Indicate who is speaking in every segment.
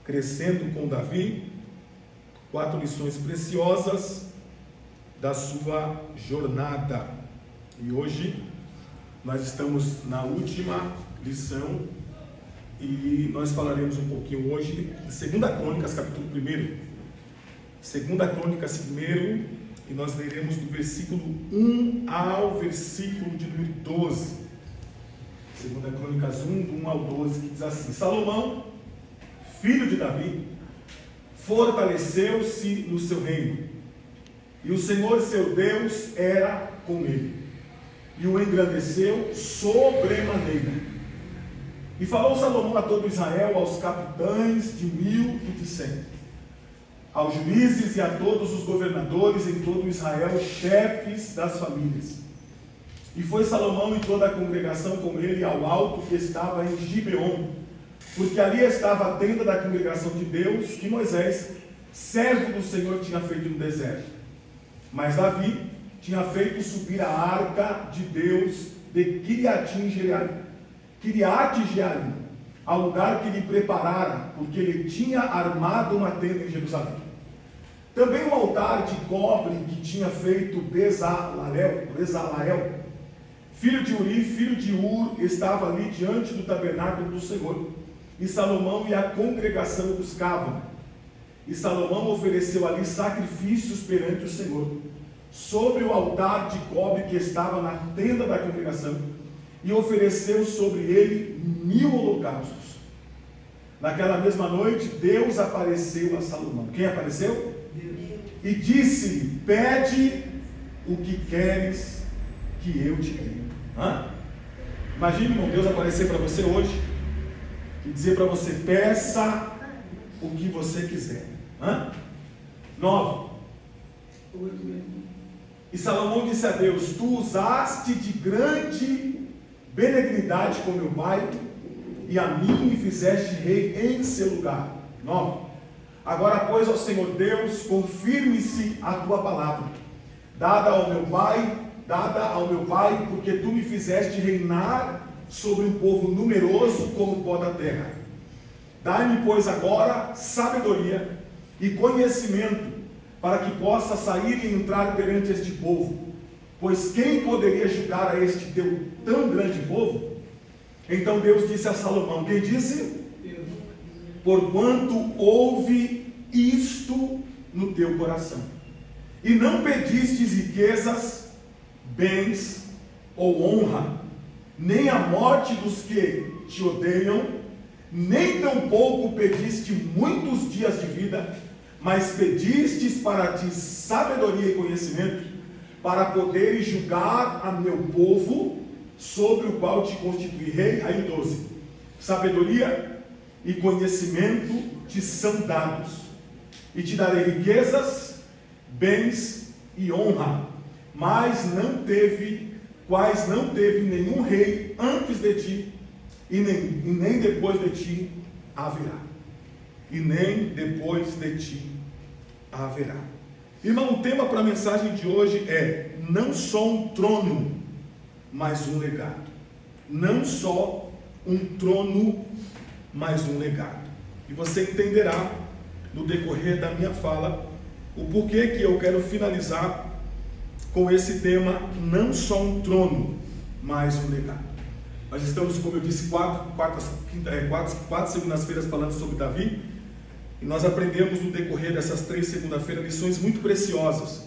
Speaker 1: Crescendo com Davi, 4 lições preciosas da sua jornada. E hoje nós estamos na última lição e nós falaremos um pouquinho hoje de 2 Crônicas, capítulo 1. 2 Crônicas 1, e nós leremos do versículo 1 ao versículo de número 12. 2 Crônicas 1, do 1 ao 12, que diz assim: Salomão, filho de Davi, fortaleceu-se no seu reino, e o Senhor seu Deus era com ele, e o engrandeceu sobremaneira. E falou Salomão a todo Israel, aos capitães de 1000 e de 100, aos juízes e a todos os governadores em todo Israel, chefes das famílias. E foi Salomão e toda a congregação com ele ao alto que estava em Gibeon, porque ali estava a tenda da congregação de Deus, que Moisés, servo do Senhor, tinha feito no deserto. Mas Davi tinha feito subir a arca de Deus de Kiriat-Jearim, ao lugar que lhe preparara, porque ele tinha armado uma tenda em Jerusalém. Também o altar de cobre que tinha feito Bezaleel, filho de Uri, filho de Ur, estava ali diante do tabernáculo do Senhor, e Salomão e a congregação buscavam. E Salomão ofereceu ali sacrifícios perante o Senhor, sobre o altar de cobre que estava na tenda da congregação, e ofereceu sobre ele 1000 holocaustos. Naquela mesma noite, Deus apareceu a Salomão. Quem apareceu? Deus. E disse-lhe: pede o que queres que eu te dê. Imagine, irmão, Deus aparecer para você hoje e dizer para você: peça o que você quiser. 9. E Salomão disse a Deus: tu usaste de grande benignidade com meu pai, e a mim me fizeste rei em seu lugar. 9. Agora, pois, ó Senhor Deus, confirme-se a tua palavra, dada ao meu pai, porque tu me fizeste reinar sobre um povo numeroso como o pó da terra. Dai-me, pois, agora sabedoria e conhecimento, para que possa sair e entrar perante este povo. Pois quem poderia julgar a este teu tão grande povo? Então Deus disse a Salomão: quem disse? Deus. Porquanto houve isto no teu coração, e não pedistes riquezas, bens ou honra, nem a morte dos que te odeiam, nem tampouco pediste muitos dias de vida, mas pedistes para ti sabedoria e conhecimento, para poderes julgar a meu povo, sobre o qual te constituí rei. Aí 12. Sabedoria e conhecimento te são dados, e te darei riquezas, bens e honra, mas quais não teve nenhum rei antes de ti, e nem depois de ti haverá. E nem depois de ti haverá. Irmão, o tema para a mensagem de hoje é: não só um trono, mas um legado. Não só um trono, mas um legado. E você entenderá no decorrer da minha fala o porquê que eu quero finalizar com esse tema: não só um trono, mas um legado. Nós estamos, como eu disse, quatro segundas-feiras falando sobre Davi. E nós aprendemos no decorrer dessas 3 segunda-feiras lições muito preciosas.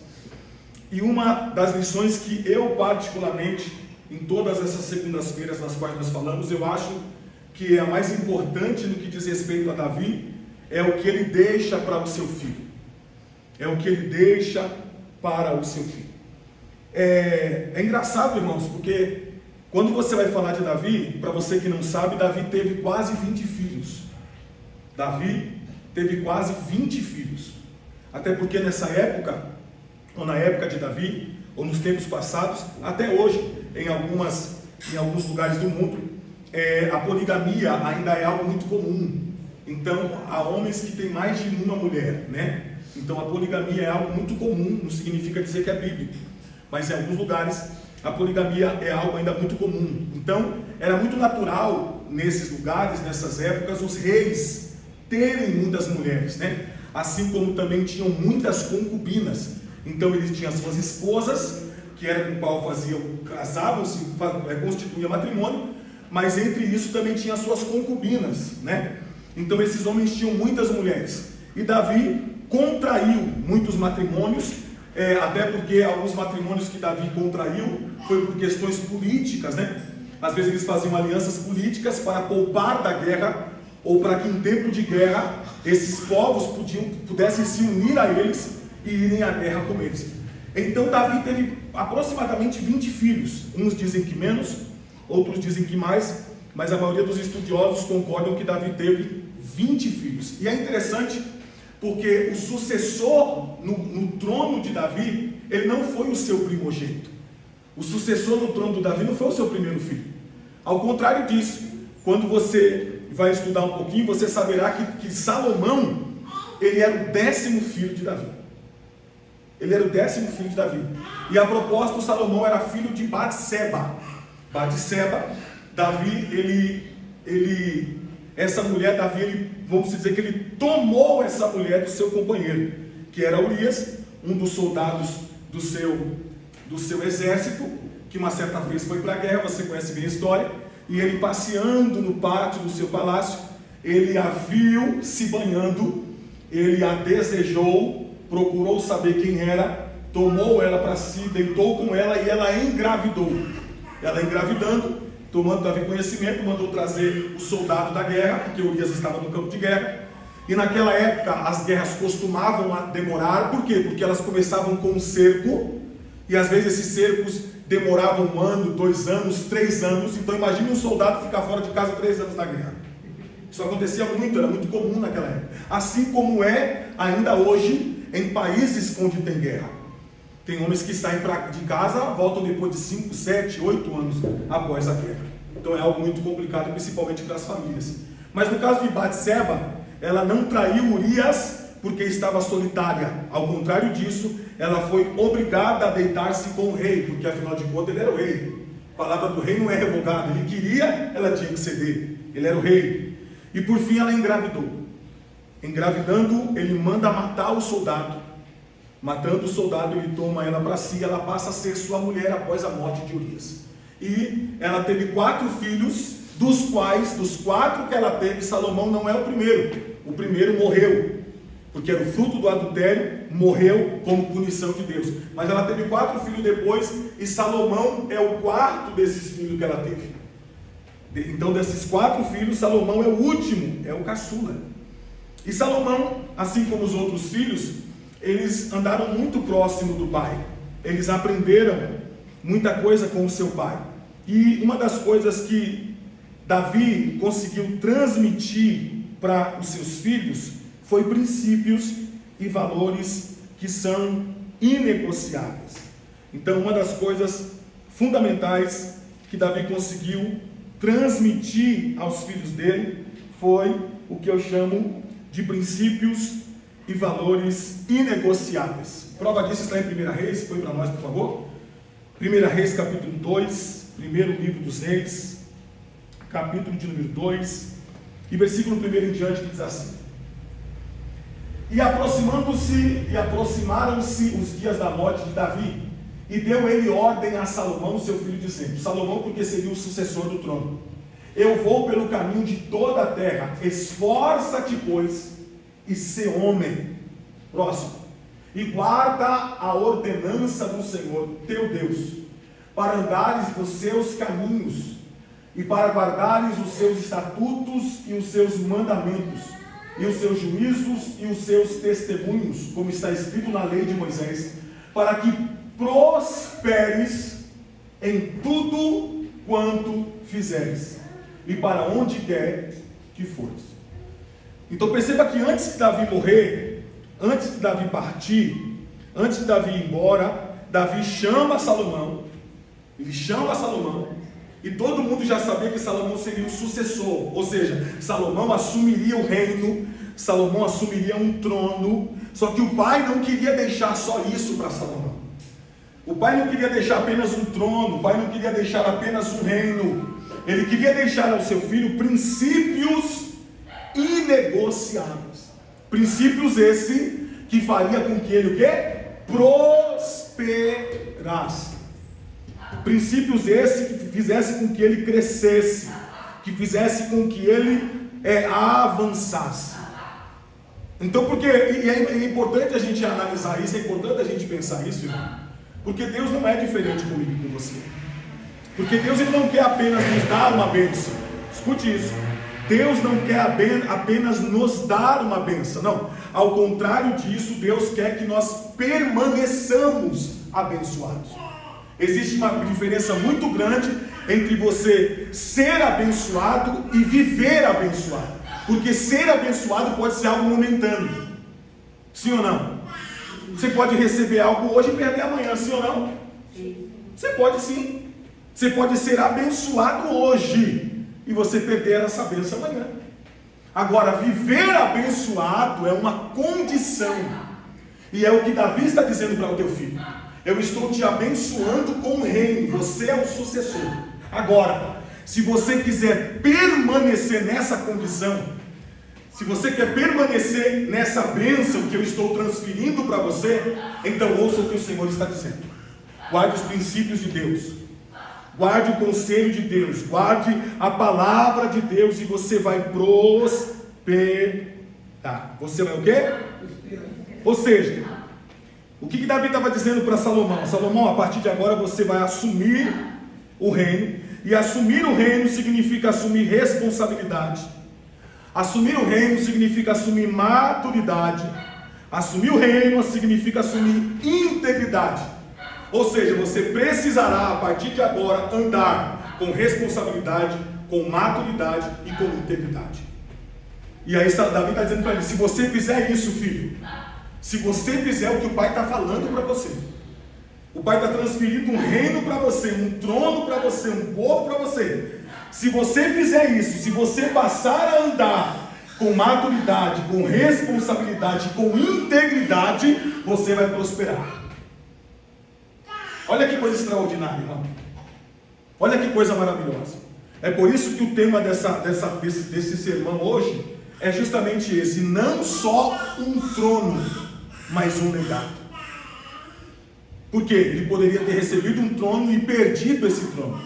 Speaker 1: E uma das lições que eu particularmente, em todas essas segundas-feiras nas quais nós falamos, eu acho que é a mais importante no que diz respeito a Davi, é o que ele deixa para o seu filho. É o que ele deixa para o seu filho. É engraçado, irmãos, porque quando você vai falar de Davi, para você que não sabe, Davi teve quase 20 filhos. Davi teve quase 20 filhos, até porque nessa época, ou na época de Davi, ou nos tempos passados, até hoje, em alguns lugares do mundo, a poligamia ainda é algo muito comum. Então, há homens que têm mais de uma mulher, né? Então, a poligamia é algo muito comum, não significa dizer que é bíblico, mas em alguns lugares, a poligamia é algo ainda muito comum. Então, era muito natural, nesses lugares, nessas épocas, os reis terem muitas mulheres, né? Assim como também tinham muitas concubinas. Então eles tinham as suas esposas, que era com o qual casavam-se, constituía matrimônio, mas entre isso também tinha as suas concubinas, né? Então esses homens tinham muitas mulheres. E Davi contraiu muitos matrimônios, até porque alguns matrimônios que Davi contraiu foi por questões políticas, né? Às vezes eles faziam alianças políticas para poupar da guerra, ou para que em tempo de guerra esses povos pudessem se unir a eles e irem à guerra com eles. Então Davi teve aproximadamente 20 filhos. Uns dizem que menos, outros dizem que mais, mas a maioria dos estudiosos concordam que Davi teve 20 filhos. E é interessante porque o sucessor no trono de Davi, ele não foi o seu primogênito. O sucessor no trono de Davi não foi o seu primeiro filho. Ao contrário disso, quando você vai estudar um pouquinho, você saberá que Salomão, ele era o 10º filho de Davi. Ele era o 10º filho de Davi. E a propósito, Salomão era filho de Batseba. Batseba, Davi, essa mulher, Davi, vamos dizer que ele tomou essa mulher do seu companheiro, que era Urias, um dos soldados do seu exército, que uma certa vez foi para a guerra, você conhece bem a história. E ele passeando no pátio do seu palácio, ele a viu se banhando, ele a desejou, procurou saber quem era, tomou ela para si, deitou com ela e ela engravidou. Ela engravidando, tomando Davi conhecimento, mandou trazer o soldado da guerra, porque Urias estava no campo de guerra. E naquela época as guerras costumavam demorar, por quê? Porque elas começavam com um cerco, e às vezes esses cercos demoravam 1 ano, 2 anos, 3 anos. Então imagine um soldado ficar fora de casa 3 anos na guerra. Isso acontecia muito, era muito comum naquela época. Assim como é ainda hoje em países onde tem guerra. Tem homens que saem de casa, voltam depois de 5, 7, 8 anos após a guerra. Então é algo muito complicado, principalmente para as famílias. Mas no caso de Batseba, ela não traiu Urias porque estava solitária. Ao contrário disso, ela foi obrigada a deitar-se com o rei, porque afinal de contas ele era o rei. A palavra do rei não é revogada. Ele queria, ela tinha que ceder. Ele era o rei. E por fim ela engravidou. Engravidando, ele manda matar o soldado. Matando o soldado, ele toma ela para si. Ela passa a ser sua mulher após a morte de Urias. E ela teve 4 filhos, dos quais, dos 4 que ela teve, Salomão não é o primeiro. O primeiro morreu, porque era o fruto do adultério, morreu como punição de Deus. Mas ela teve 4 filhos depois, e Salomão é o 4º desses filhos que ela teve. Então desses 4 filhos, Salomão é o último, é o caçula. E Salomão, assim como os outros filhos, eles andaram muito próximo do pai. Eles aprenderam muita coisa com o seu pai. E uma das coisas que Davi conseguiu transmitir para os seus filhos foi princípios e valores que são inegociáveis. Então, uma das coisas fundamentais que Davi conseguiu transmitir aos filhos dele foi o que eu chamo de princípios e valores inegociáveis. Prova disso está em 1 Reis, põe para nós, por favor. 1 Reis, capítulo 2, primeiro livro dos Reis, capítulo de número 2, e versículo 1 em diante, que diz assim: E aproximaram-se os dias da morte de Davi, e deu ele ordem a Salomão, seu filho, dizendo: Salomão, porque seria o sucessor do trono, eu vou pelo caminho de toda a terra, esforça-te, pois, e sê homem. Próximo. E guarda a ordenança do Senhor, teu Deus, para andares nos seus caminhos, e para guardares os seus estatutos e os seus mandamentos, e os seus juízos e os seus testemunhos, como está escrito na lei de Moisés, para que prosperes em tudo quanto fizeres, e para onde quer que fores. Então perceba que antes de Davi morrer, antes de Davi partir, antes de Davi ir embora, Davi chama Salomão, ele chama Salomão, e todo mundo já sabia que Salomão seria o sucessor, ou seja, Salomão assumiria o reino, Salomão assumiria um trono. Só que o pai não queria deixar só isso para Salomão. O pai não queria deixar apenas um trono, o pai não queria deixar apenas um reino. Ele queria deixar ao seu filho princípios inegociáveis. Princípios esse que faria com que ele o quê? Prosperasse. Princípios esse que fizesse com que ele crescesse, que fizesse com que ele avançasse. Então, porque é importante a gente analisar isso, é importante a gente pensar isso, irmão, porque Deus não é diferente comigo e com você. Porque Deus ele não quer apenas nos dar uma bênção. Escute isso. Deus não quer apenas nos dar uma bênção. Não. Ao contrário disso, Deus quer que nós permaneçamos abençoados. Existe uma diferença muito grande entre você ser abençoado e viver abençoado. Porque ser abençoado pode ser algo momentâneo. Sim ou não? Você pode receber algo hoje e perder amanhã, sim ou não? Você pode sim. Você pode ser abençoado hoje e você perder essa bênção amanhã. Agora, viver abençoado é uma condição. E é o que Davi está dizendo para o teu filho. Eu estou te abençoando com o reino. Você é o sucessor. Agora, se você quiser permanecer nessa condição, se você quer permanecer nessa bênção que eu estou transferindo para você, então ouça o que o Senhor está dizendo. Guarde os princípios de Deus. Guarde o conselho de Deus, guarde a palavra de Deus e você vai prosperar. Você vai o quê? Ou seja, o que Davi estava dizendo para Salomão? Salomão, a partir de agora você vai assumir o reino, e assumir o reino significa assumir responsabilidade. Assumir o reino significa assumir maturidade. Assumir o reino significa assumir integridade. Ou seja, você precisará, a partir de agora, andar com responsabilidade, com maturidade e com integridade. E aí Davi está dizendo para ele, se você fizer isso, filho, se você fizer o que o pai está falando para você, o pai está transferindo um reino para você, um trono para você, um povo para você. Se você fizer isso, se você passar a andar com maturidade, com responsabilidade, com integridade, você vai prosperar. Olha que coisa extraordinária, irmão. Olha que coisa maravilhosa. É por isso que o tema desse sermão hoje é justamente esse: não só um trono, mas um legado. Porque ele poderia ter recebido um trono e perdido esse trono,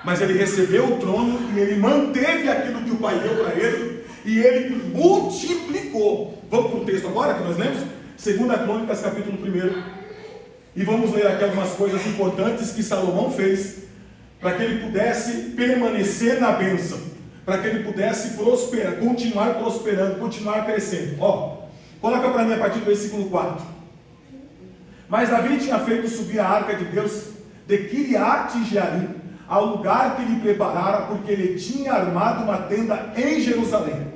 Speaker 1: mas ele recebeu o trono e ele manteve aquilo que o pai deu para ele, e ele multiplicou. Vamos para o texto agora que nós lemos? 2 Crônicas, capítulo 1. E vamos ler aqui algumas coisas importantes que Salomão fez para que ele pudesse permanecer na bênção, para que ele pudesse prosperar, continuar prosperando, continuar crescendo. Coloca para mim a partir do versículo 4. Mas Davi tinha feito subir a arca de Deus de Quiriate-Jearim ao lugar que lhe preparara, porque ele tinha armado uma tenda em Jerusalém.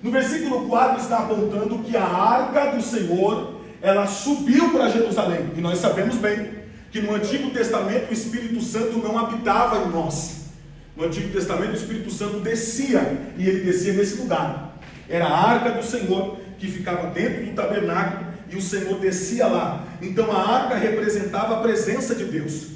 Speaker 1: No versículo 4 está apontando que a arca do Senhor, ela subiu para Jerusalém, e nós sabemos bem que no Antigo Testamento o Espírito Santo não habitava em nós. No Antigo Testamento o Espírito Santo descia, e ele descia nesse lugar. Era a arca do Senhor que ficava dentro do tabernáculo, e o Senhor descia lá. Então a arca representava a presença de Deus.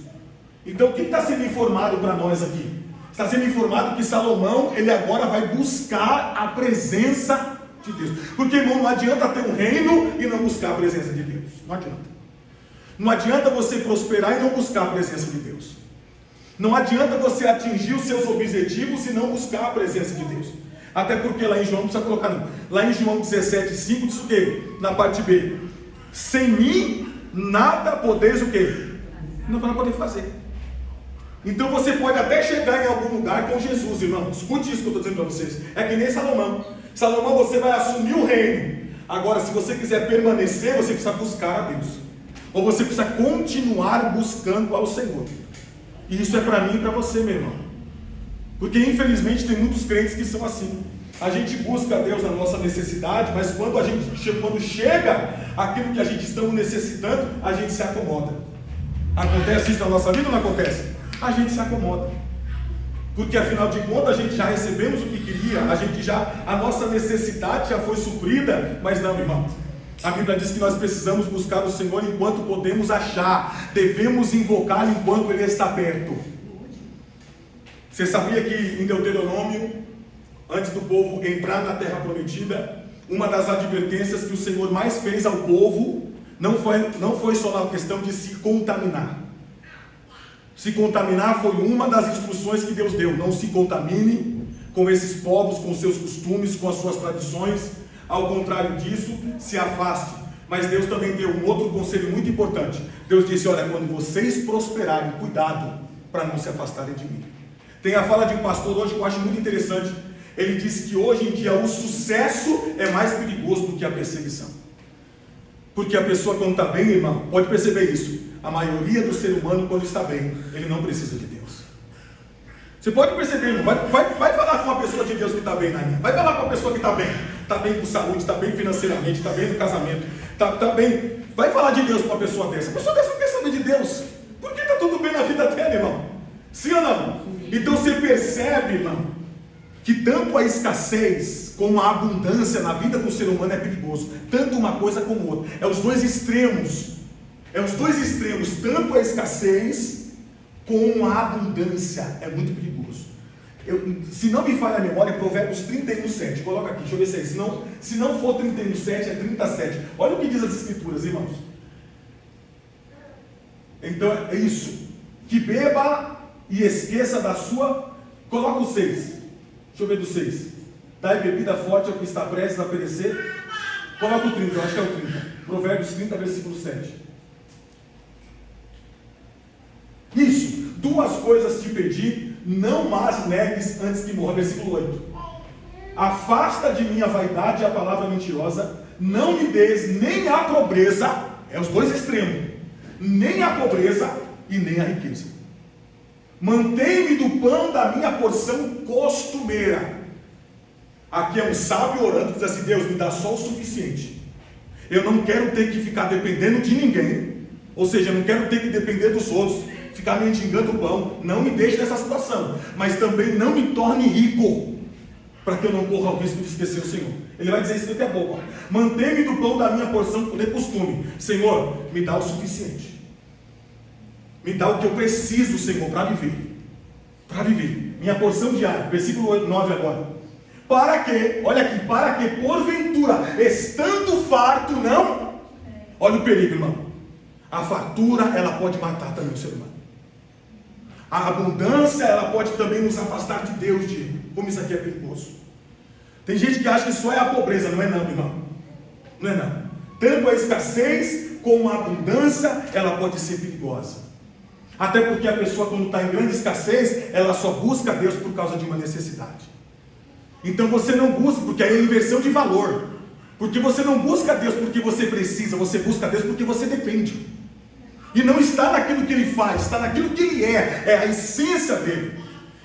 Speaker 1: Então o que está sendo informado para nós aqui? Está sendo informado que Salomão, ele agora vai buscar a presença de Deus. Porque, irmão, não adianta ter um reino e não buscar a presença de Deus. Não adianta. Não adianta você prosperar e não buscar a presença de Deus. Não adianta você atingir os seus objetivos e não buscar a presença de Deus. Até porque lá em João, não precisa colocar não. Lá em João 17,5 diz o quê? Na parte B: sem mim nada podeis o quê? Não vai poder fazer. Então você pode até chegar em algum lugar com Jesus, irmão. Escute isso que eu estou dizendo para vocês. É que nem Salomão. Salomão, você vai assumir o reino. Agora, se você quiser permanecer, você precisa buscar a Deus. Ou você precisa continuar buscando ao Senhor. E isso é para mim e para você, meu irmão. Porque infelizmente tem muitos crentes que são assim. A gente busca a Deus na nossa necessidade, mas quando chega aquilo que a gente está necessitando, a gente se acomoda. Acontece isso na nossa vida ou não acontece? A gente se acomoda. Porque afinal de contas a gente já recebemos o que queria, a nossa necessidade já foi suprida. Mas não, irmão. A Bíblia diz que nós precisamos buscar o Senhor enquanto podemos achar. Devemos invocá-lo enquanto Ele está perto. Você sabia que em Deuteronômio antes do povo entrar na terra prometida, uma das advertências que o Senhor mais fez ao povo não foi só na questão de se contaminar. Se contaminar foi uma das instruções que Deus deu. Não se contamine com esses povos, com seus costumes, com as suas tradições. Ao contrário disso, se afaste. Mas Deus também deu um outro conselho muito importante. Deus disse: olha, quando vocês prosperarem, cuidado para não se afastarem de mim. Tem a fala de um pastor hoje que eu acho muito interessante. Ele disse que hoje em dia o sucesso é mais perigoso do que a perseguição. Porque a pessoa, quando está bem, irmão, pode perceber isso. A maioria do ser humano, quando está bem, ele não precisa de Deus. Você pode perceber, irmão. Vai falar com uma pessoa de Deus que está bem na linha. Vai falar com uma pessoa que está bem. Está bem com saúde, está bem financeiramente, está bem no casamento, está bem. Vai falar de Deus para uma pessoa dessa. A pessoa dessa não quer saber de Deus. Por que está tudo bem na vida dela, irmão? Sim ou não? Então você percebe, irmão, que tanto a escassez como a abundância na vida do ser humano é perigoso. Tanto uma coisa como outra. É os dois extremos. É os dois extremos. Tanto a escassez como a abundância. É muito perigoso. Se não me falha a memória, Provérbios 31:7. Coloca aqui, deixa eu ver se é isso. Se não for 31:7, é 37. Olha o que diz as escrituras, irmãos. Então é isso. Que beba e esqueça da sua. Coloca o 6. Deixa eu ver do 6. Dai bebida forte ao que está prestes a perecer. Coloca o 30, eu acho que é o 30. Provérbios 30, versículo 7. Isso. Duas coisas te pedi, não mais negues antes que morra. Versículo 8. Afasta de mim a vaidade e a palavra mentirosa. Não me des nem a pobreza. É os dois extremos. Nem a pobreza e nem a riqueza. Mantém-me do pão da minha porção costumeira. Aqui é um sábio orando, que diz assim: Deus, me dá só o suficiente. Eu não quero ter que ficar dependendo de ninguém. Ou seja, eu não quero ter que depender dos outros, ficar mendigando o pão. Não me deixe nessa situação. Mas também não me torne rico, para que eu não corra o risco de esquecer o Senhor. Ele vai dizer isso daqui a pouco. Mantém-me do pão da minha porção de costume. Senhor, me dá o suficiente. Me dá o que eu preciso, Senhor, para viver. Para viver. Minha porção diária. Versículo 9 agora. Para que, olha aqui, para que porventura, estando farto, não. Olha o perigo, irmão. A fartura, ela pode matar também o ser humano. A abundância, ela pode também nos afastar de Deus, como isso aqui é perigoso. Tem gente que acha que só é a pobreza. Não é não, irmão. Não é não. Tanto a escassez como a abundância, ela pode ser perigosa. Até porque a pessoa, quando está em grande escassez, ela só busca Deus por causa de uma necessidade. Então você não busca, porque aí é inversão de valor. Porque você não busca Deus porque você precisa, você busca Deus porque você depende. E não está naquilo que Ele faz, está naquilo que Ele é a essência dele.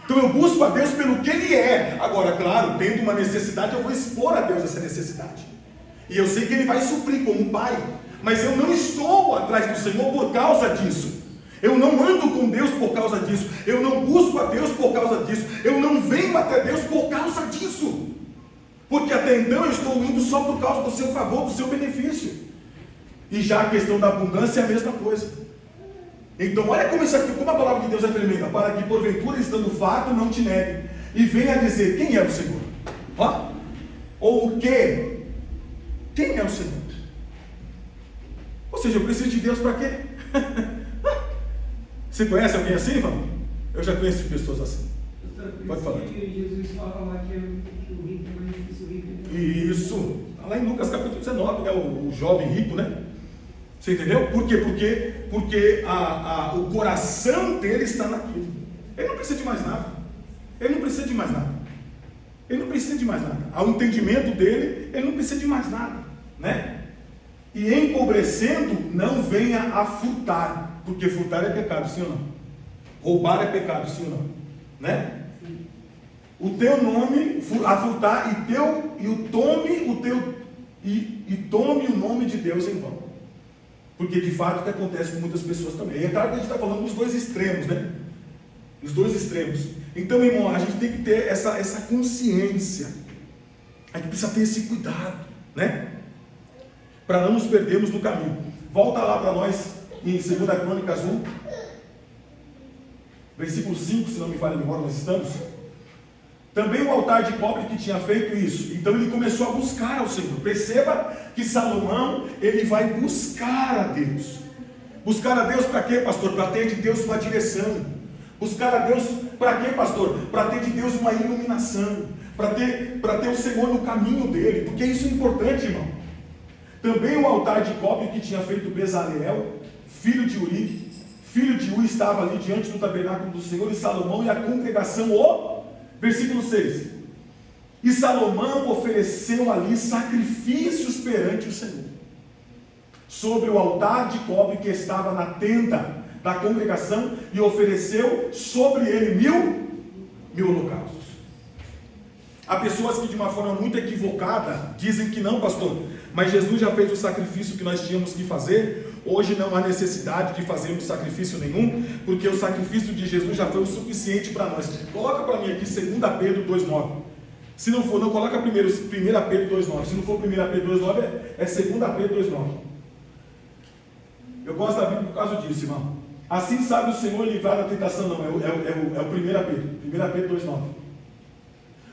Speaker 1: Então eu busco a Deus pelo que Ele é. Agora, claro, tendo uma necessidade, eu vou expor a Deus essa necessidade. E eu sei que Ele vai suprir como Pai. Mas eu não estou atrás do Senhor por causa disso. Eu não ando com Deus por causa disso. Eu não busco a Deus por causa disso. Eu não venho até Deus por causa disso. Porque até então eu estou indo só por causa do seu favor, do seu benefício. E já a questão da abundância é a mesma coisa. Então olha como isso aqui, como a palavra de Deus é tremenda. Para que porventura, estando farto, não te negue. E venha dizer: quem é o Senhor? Ó. Ou o quê? Quem é o Senhor? Ou seja, eu preciso de Deus para quê? Você conhece alguém assim, irmão? Eu já conheço pessoas assim. Pode falar.
Speaker 2: Jesus fala lá que o rico é mais difícil rico.
Speaker 1: Isso. Está lá em Lucas capítulo 19, né? O jovem rico, né? Você entendeu? Por quê? Porque o coração dele está naquilo. Ele não precisa de mais nada. Ele não precisa de mais nada. Ele não precisa de mais nada. Ao entendimento dele, ele não precisa de mais nada, né? E empobrecendo, não venha a furtar. Porque furtar é pecado, sim ou não? Roubar é pecado, sim ou não? Né? O teu nome, a furtar, tome o nome de Deus em vão. Porque de fato o que acontece com muitas pessoas também. E é claro que a gente está falando dos dois extremos, né? Os dois extremos. Então, meu irmão, a gente tem que ter essa consciência. A gente precisa ter esse cuidado, né? Para não nos perdermos no caminho. Volta lá para nós em 2 Crônicas 1, versículo 5, se não me falha a memória, nós estamos. Também o altar de cobre que tinha feito isso. Então ele começou a buscar ao Senhor. Perceba que Salomão, ele vai buscar a Deus. Buscar a Deus para quê, pastor? Para ter de Deus uma direção. Buscar a Deus para quê, pastor? Para ter de Deus uma iluminação. Para ter o Senhor no caminho dele. Porque isso é importante, irmão. Também o altar de cobre que tinha feito Bezaleel, filho de Uri. Filho de Uri estava ali diante do tabernáculo do Senhor, e Salomão e a congregação, versículo 6. E Salomão ofereceu ali sacrifícios perante o Senhor, sobre o altar de cobre que estava na tenda da congregação, e ofereceu sobre ele mil holocaustos. Há pessoas que de uma forma muito equivocada dizem que não, pastor, mas Jesus já fez o sacrifício que nós tínhamos que fazer, hoje não há necessidade de fazermos sacrifício nenhum, porque o sacrifício de Jesus já foi o suficiente para nós. Coloca para mim aqui 2 Pedro 2,9. Se não for, não, coloca primeiro 1 Pedro 2,9. Se não for 1 Pedro 2,9, é 2 Pedro 2,9. Eu gosto da Bíblia por causa disso, irmão. Assim sabe o Senhor livrar da tentação. Não, é o 1 Pedro. 1 Pedro 2,9.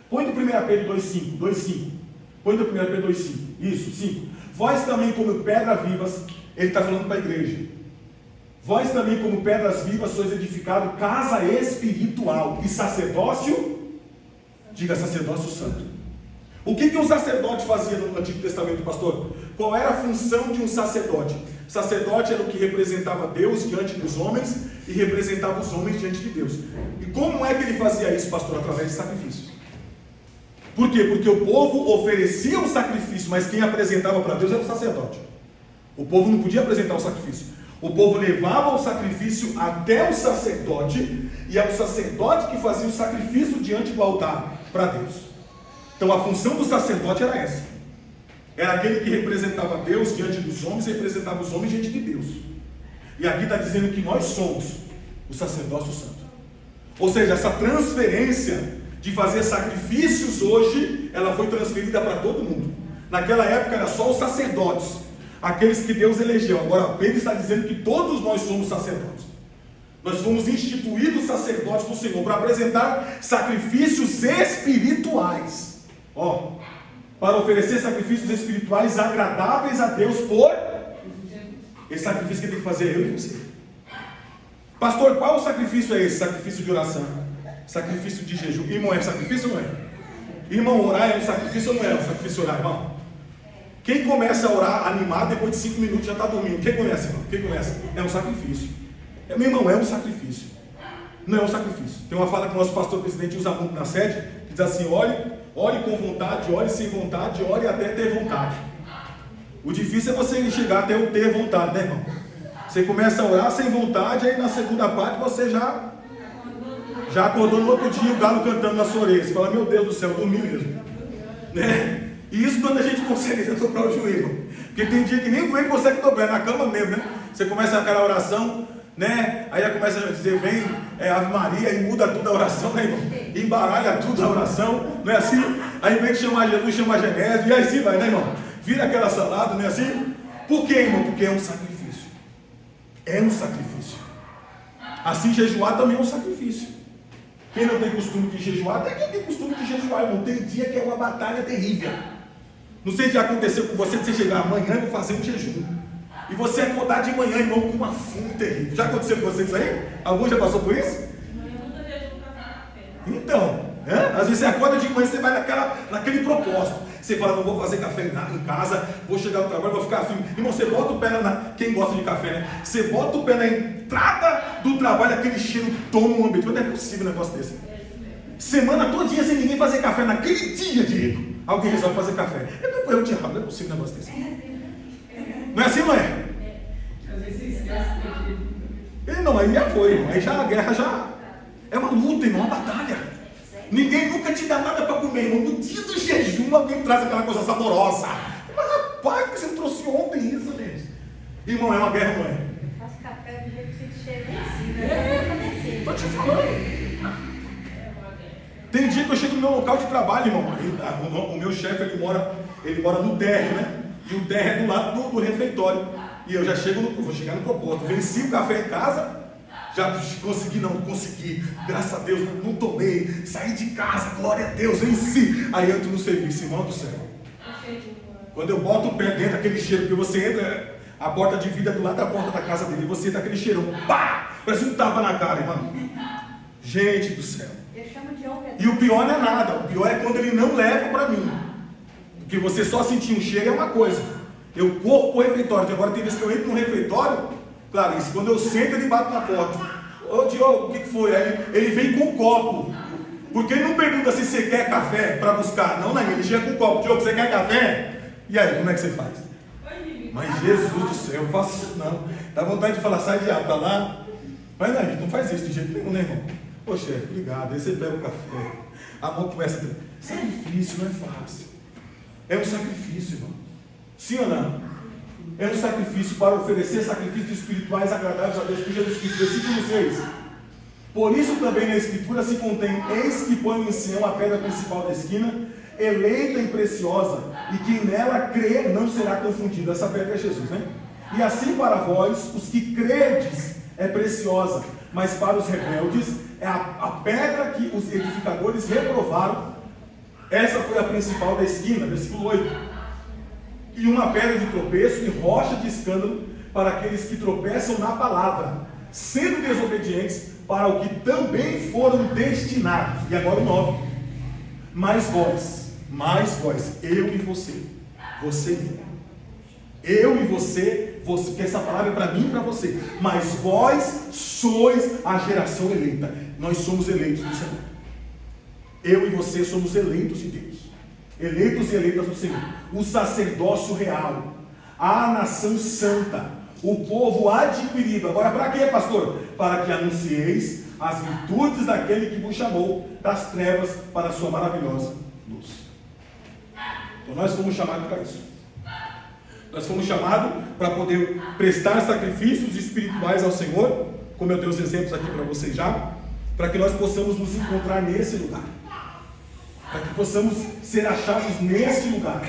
Speaker 1: Põe do 1 Pedro 2,5. Põe do 1 Pedro 2,5. Isso, 5. Vós também, como pedras vivas, ele está falando para a igreja. Vós também, como pedras vivas, sois edificado casa espiritual e sacerdócio. Diga sacerdócio santo. O que o sacerdote fazia no Antigo Testamento, pastor? Qual era a função de um sacerdote? O sacerdote era o que representava Deus diante dos homens e representava os homens diante de Deus. E como é que ele fazia isso, pastor? Através de sacrifícios. Por quê? Porque o povo oferecia o sacrifício, mas quem apresentava para Deus era o sacerdote. O povo não podia apresentar o sacrifício. O povo levava o sacrifício até o sacerdote, e é o sacerdote que fazia o sacrifício diante do altar para Deus. Então a função do sacerdote era essa. Era aquele que representava Deus diante dos homens, e representava os homens diante de Deus. E aqui está dizendo que nós somos o sacerdócio santo. Ou seja, essa transferência de fazer sacrifícios hoje, ela foi transferida para todo mundo. Naquela época era só os sacerdotes, aqueles que Deus elegeu. Agora Pedro está dizendo que todos nós somos sacerdotes. Nós fomos instituídos sacerdotes do Senhor para apresentar sacrifícios espirituais. Para oferecer sacrifícios espirituais agradáveis a Deus por... Esse sacrifício que tem que fazer eu e você. Pastor, qual o sacrifício é esse? Sacrifício de oração, sacrifício de jejum. Irmão, é sacrifício ou não é? Irmão, orar é um sacrifício ou não é um sacrifício orar, irmão? Quem começa a orar animado, depois de 5 minutos já está dormindo. Quem começa, irmão? Quem começa? É um sacrifício. Meu irmão, é um sacrifício. Não é um sacrifício. Tem uma fala que o nosso pastor presidente usa muito na sede, que diz assim: ore com vontade, ore sem vontade, ore até ter vontade. O difícil é você chegar até o ter vontade, né, irmão? Você começa a orar sem vontade, aí na segunda parte você já acordou no outro dia o galo cantando na sua orelha. Você fala: meu Deus do céu, dormi mesmo, né? E isso quando a gente consegue dobrar o joelho, porque tem dia que nem o joelho consegue dobrar, é na cama mesmo, né? Você começa aquela oração, né? Aí começa a dizer: vem Ave Maria, e muda tudo a oração, né, irmão? Embaralha tudo a oração, não é assim? Aí vem chamar Jesus, chama Genésio, e aí sim vai, né, irmão? Vira aquela salada, não é assim? Por quê, irmão? Porque é um sacrifício. É um sacrifício. Assim, jejuar também é um sacrifício. Quem não tem costume de jejuar, até quem tem costume de jejuar, irmão, tem dia que é uma batalha terrível. Não sei se já aconteceu com você, de você chegar amanhã e fazer um jejum, e você acordar de manhã, irmão, com uma fome terrível. Já aconteceu com você isso aí? Algum já passou por isso? Então, às vezes você acorda de manhã e você vai naquele propósito. Você fala: não vou fazer café em casa, vou chegar no trabalho, vou ficar firme. Irmão, você bota o pé quem gosta de café, né? Você bota o pé na entrada do trabalho, aquele cheiro toma um ambiente. Não é possível um negócio desse. Semana todinha sem ninguém fazer café, naquele dia, Diego, alguém resolve fazer café. É o diabo, não é possível um negócio desse. Não é assim, não é?
Speaker 2: Às vezes você esquece.
Speaker 1: Não, aí já foi, irmão. Aí já a guerra já é uma luta, irmão, uma batalha. Ninguém nunca te dá nada para comer, irmão. No dia do jejum alguém traz aquela coisa saborosa. Mas rapaz, por que você não trouxe ontem isso, gente? Irmão, é uma guerra, não é?
Speaker 3: Eu faço café do jeito que você chega em cima.
Speaker 1: Estou te falando. Tem dia que eu chego no meu local de trabalho, irmão. O meu chefe, ele mora no térreo, né? E o térreo é do lado do refeitório. E eu já vou chegar no propósito. Venci o café em casa, Já consegui, não consegui, graças a Deus, não tomei, saí de casa, glória a Deus, venci. Aí eu entro no serviço, irmão do céu. Quando eu boto o pé dentro daquele cheiro, porque você entra, a porta de vida do lado da porta da casa dele, você entra aquele cheirão, pá, parece um tapa na cara, irmão. Gente do céu.
Speaker 3: Eu chamo de ouvido.
Speaker 1: E o pior não é nada, o pior é quando ele não leva para mim. Porque você só sentir um cheiro é uma coisa. Eu corro pro refeitório, agora tem vezes que eu entro no refeitório, claro, isso, quando eu sento ele bate na porta. Ô Diogo, o que foi? Aí ele vem com um copo. Porque ele não pergunta se você quer café para buscar. Não, ele chega com um copo. Diogo, você quer café? E aí, como é que você faz? Mas Jesus do céu, eu faço isso não. Dá vontade de falar, sai de para lá. Mas não, gente, não faz isso de jeito nenhum, né, irmão? Ô chefe, obrigado. Aí você pega o café. A mão começa a... Sacrifício não é fácil. É um sacrifício, irmão. Sim ou não? É um sacrifício para oferecer sacrifícios espirituais agradáveis a Deus por Jesus Cristo. Versículo 6. Por isso também na Escritura se contém: eis que põe em Sião a pedra principal da esquina, eleita e preciosa, e quem nela crer não será confundido. Essa pedra é Jesus, né? E assim para vós, os que credes, é preciosa, mas para os rebeldes é a pedra que os edificadores reprovaram. Essa foi a principal da esquina, versículo 8. E uma pedra de tropeço e rocha de escândalo para aqueles que tropeçam na palavra, sendo desobedientes para o que também foram destinados. E agora o 9. Mas vós, eu e você e eu e você, que essa palavra é para mim e para você. Mas vós sois a geração eleita. Nós somos eleitos do Senhor. Eu e você somos eleitos de Deus. Eleitos e eleitas do Senhor. O sacerdócio real. A nação santa. O povo adquirido. Agora para quê, pastor? Para que anuncieis as virtudes daquele que vos chamou das trevas para a sua maravilhosa luz. Então nós fomos chamados para isso. Nós fomos chamados para poder prestar sacrifícios espirituais ao Senhor, como eu dei os exemplos aqui para vocês já, para que nós possamos nos encontrar nesse lugar, para que possamos ser achados nesse lugar,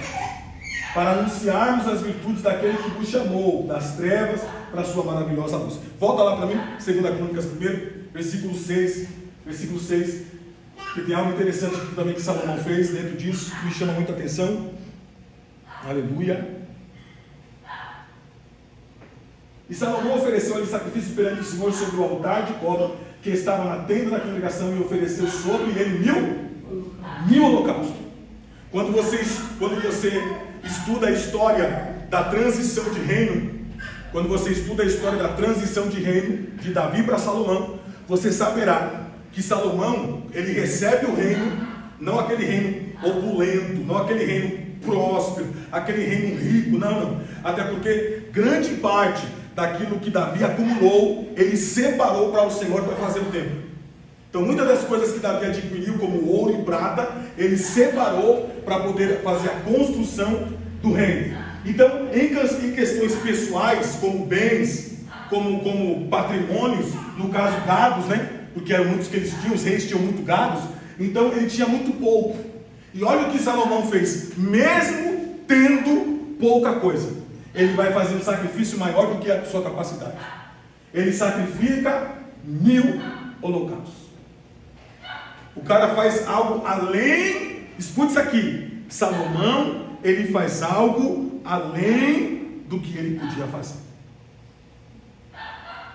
Speaker 1: para anunciarmos as virtudes daquele que vos chamou das trevas para a sua maravilhosa luz. Volta lá para mim, 2 Crônicas 1, versículo 6, que tem algo interessante aqui também que Salomão fez dentro disso, que me chama muita atenção. Aleluia. E Salomão ofereceu ali sacrifício perante o Senhor sobre o altar de cobre que estava na tenda da congregação, e ofereceu sobre ele mil holocaustos. Quando você estuda a história da transição de reino, quando você estuda a história da transição de reino de Davi para Salomão, você saberá que Salomão, ele recebe o reino, não aquele reino opulento, não aquele reino próspero, aquele reino rico, não. Até porque grande parte daquilo que Davi acumulou, ele separou para o Senhor para fazer o templo. Então muitas das coisas que Davi adquiriu, como ouro e prata, ele separou para poder fazer a construção do reino. Então, em questões pessoais, como bens, como patrimônios, no caso gados, né? Porque eram muitos que eles tinham, os reis tinham muito gados, então ele tinha muito pouco. E olha o que Salomão fez, mesmo tendo pouca coisa, ele vai fazer um sacrifício maior do que a sua capacidade. Ele sacrifica 1000 holocaustos. O cara faz algo além, escute isso aqui, Salomão, ele faz algo além do que ele podia fazer.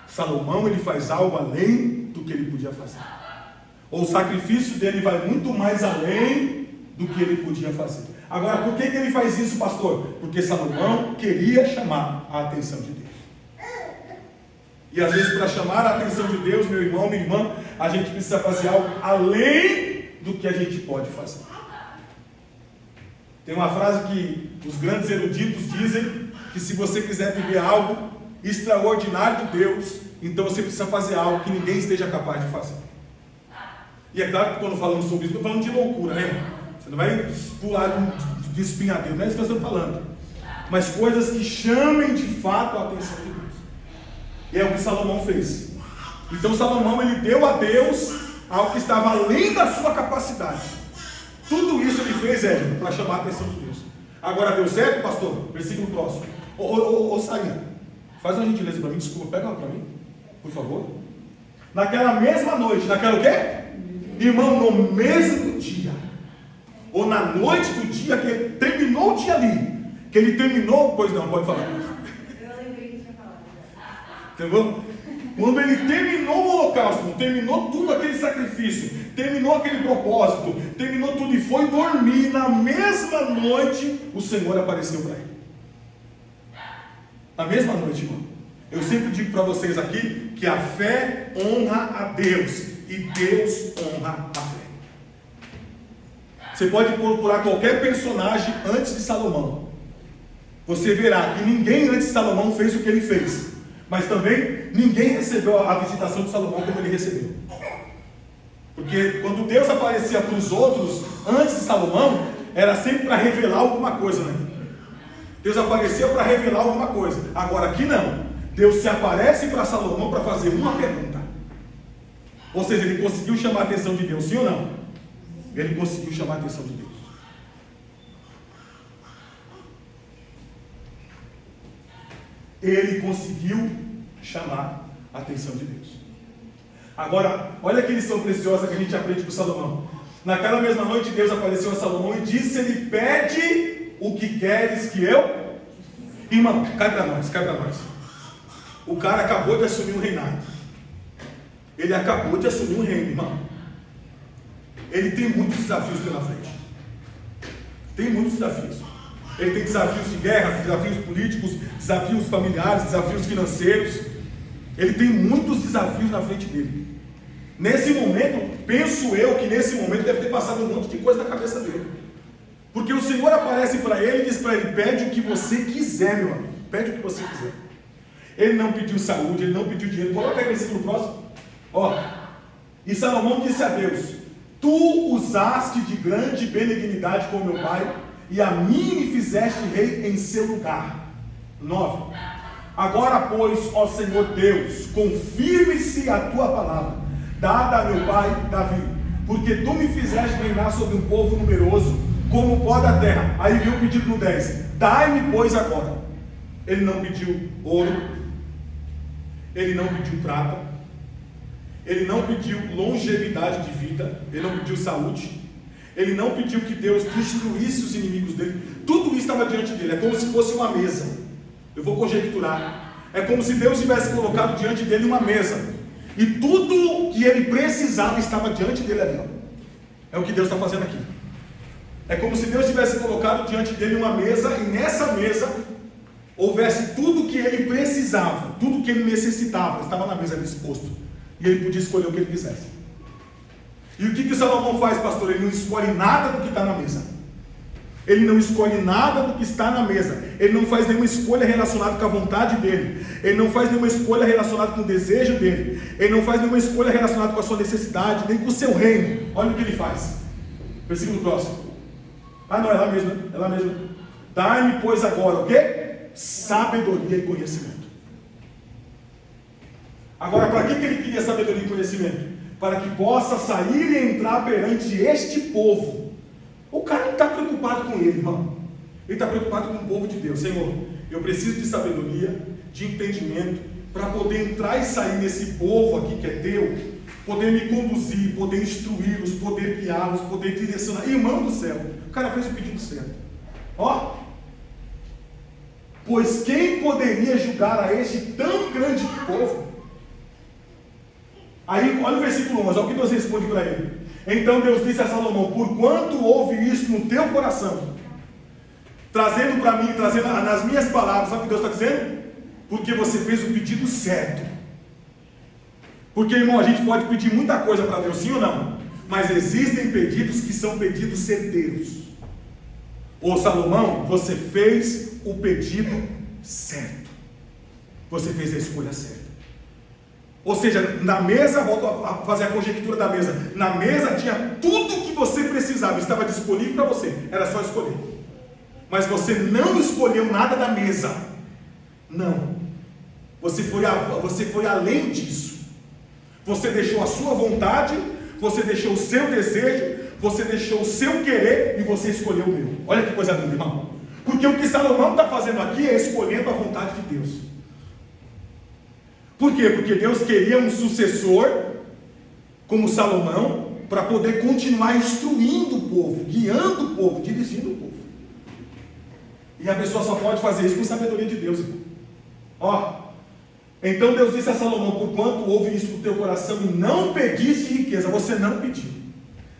Speaker 1: Salomão, ele faz algo além do que ele podia fazer. O sacrifício dele vai muito mais além do que ele podia fazer. Agora, por que ele faz isso, pastor? Porque Salomão queria chamar a atenção de Deus. E às vezes, para chamar a atenção de Deus, meu irmão, minha irmã, a gente precisa fazer algo além do que a gente pode fazer. Tem uma frase que os grandes eruditos dizem, que se você quiser viver algo extraordinário de Deus, então você precisa fazer algo que ninguém esteja capaz de fazer. E é claro que quando falamos sobre isso, estou falando de loucura, né? Você não vai pular de espinhadeiro, não é isso que nós estamos falando. Mas coisas que chamem de fato a atenção de Deus. E é o que Salomão fez. Então Salomão, ele deu a Deus algo que estava além da sua capacidade. Tudo isso ele fez, para chamar a atenção de Deus. Agora deu certo, pastor? Versículo próximo. Ô Sarinha, faz uma gentileza para mim, desculpa, pega ela para mim, por favor. Naquela mesma noite, naquela o quê? Irmão, no mesmo dia, ou na noite do dia que ele terminou o dia ali, que ele terminou, pois não, pode falar.
Speaker 3: Eu lembrei que tinha falado.
Speaker 1: Entendeu? Quando ele terminou o holocausto, terminou tudo aquele sacrifício, terminou aquele propósito, terminou tudo e foi dormir, na mesma noite, o Senhor apareceu para ele. Na mesma noite, irmão. Eu sempre digo para vocês aqui que a fé honra a Deus e Deus honra a fé. Você pode procurar qualquer personagem antes de Salomão. Você verá que ninguém antes de Salomão fez o que ele fez. Mas também ninguém recebeu a visitação de Salomão como ele recebeu. Porque quando Deus aparecia para os outros antes de Salomão, era sempre para revelar alguma coisa, né? Deus aparecia para revelar alguma coisa. Agora aqui não. Deus se aparece para Salomão para fazer uma pergunta. Ou seja, ele conseguiu chamar a atenção de Deus, sim ou não? Ele conseguiu chamar a atenção de Deus. Ele conseguiu chamar a atenção de Deus. Agora, olha que lição preciosa que a gente aprende com Salomão. Naquela mesma noite, Deus apareceu a Salomão e disse-lhe: pede o que queres que eu... Irmão, cai para nós, cai para nós. O cara acabou de assumir um reinado. Ele acabou de assumir um reino, irmão. Ele tem muitos desafios pela frente. Tem muitos desafios. Ele tem desafios de guerra, desafios políticos, desafios familiares, desafios financeiros. Ele tem muitos desafios na frente dele. Nesse momento, penso eu que nesse momento deve ter passado um monte de coisa na cabeça dele. Porque o Senhor aparece para ele e diz para ele: pede o que você quiser, meu amigo. Pede o que você quiser. Ele não pediu saúde, ele não pediu dinheiro. Coloca aí o versículo próximo. Ó. E Salomão disse a Deus: tu usaste de grande benignidade com meu pai, e a mim me fizeste rei em seu lugar. 9. Agora, pois, ó Senhor Deus, confirme-se a tua palavra, dada a meu pai Davi, porque tu me fizeste reinar sobre um povo numeroso, como o pó da terra. Aí viu o pedido no 10: dai-me, pois, agora. Ele não pediu ouro, ele não pediu prata, ele não pediu longevidade de vida, ele não pediu saúde, ele não pediu que Deus destruísse os inimigos dele. Tudo isso estava diante dele. É como se fosse uma mesa. Eu vou conjecturar. É como se Deus tivesse colocado diante dele uma mesa, e tudo que ele precisava estava diante dele ali. É o que Deus está fazendo aqui. É como se Deus tivesse colocado diante dele uma mesa, e nessa mesa houvesse tudo que ele precisava, tudo que ele necessitava, estava na mesa disposto. E ele podia escolher o que ele quisesse. E o que Salomão faz, pastor? Ele não escolhe nada do que está na mesa. Ele não escolhe nada do que está na mesa. Ele não faz nenhuma escolha relacionada com a vontade dele. Ele não faz nenhuma escolha relacionada com o desejo dele. Ele não faz nenhuma escolha relacionada com a sua necessidade, nem com o seu reino. Olha o que ele faz. Versículo próximo. Ah não, é lá mesmo, é lá mesmo. Dai-me, pois, agora o quê? Sabedoria e conhecimento. Agora, para que ele queria sabedoria e conhecimento? Para que possa sair e entrar perante este povo. O cara não está preocupado com ele, irmão. Ele está preocupado com o povo de Deus. Senhor, eu preciso de sabedoria, de entendimento, para poder entrar e sair nesse povo aqui que é teu, poder me conduzir, poder instruí-los, poder guiá-los, poder direcionar. Irmão do céu, o cara fez o pedido certo. Ó, pois quem poderia julgar a este tão grande povo? Aí, olha o versículo 11, olha o que Deus responde para ele. Então Deus disse a Salomão: porquanto houve isso no teu coração, trazendo para mim, trazendo nas minhas palavras, sabe o que Deus está dizendo? Porque você fez o pedido certo. Porque, irmão, a gente pode pedir muita coisa para Deus, sim ou não? Mas existem pedidos que são pedidos certeiros. Ô Salomão, você fez o pedido certo. Você fez a escolha certa. Ou seja, na mesa, volto a fazer a conjectura da mesa. Na mesa tinha tudo o que você precisava, estava disponível para você, era só escolher. Mas você não escolheu nada da mesa. Não. Você foi além disso. Você deixou a sua vontade, você deixou o seu desejo, você deixou o seu querer e você escolheu o meu. Olha que coisa linda, irmão. Porque o que Salomão está fazendo aqui é escolhendo a vontade de Deus. Por quê? Porque Deus queria um sucessor como Salomão para poder continuar instruindo o povo, guiando o povo, dirigindo o povo. E a pessoa só pode fazer isso com sabedoria de Deus, irmão. Ó, então Deus disse a Salomão: porquanto houve isso no teu coração e não pediste riqueza, você não pediu.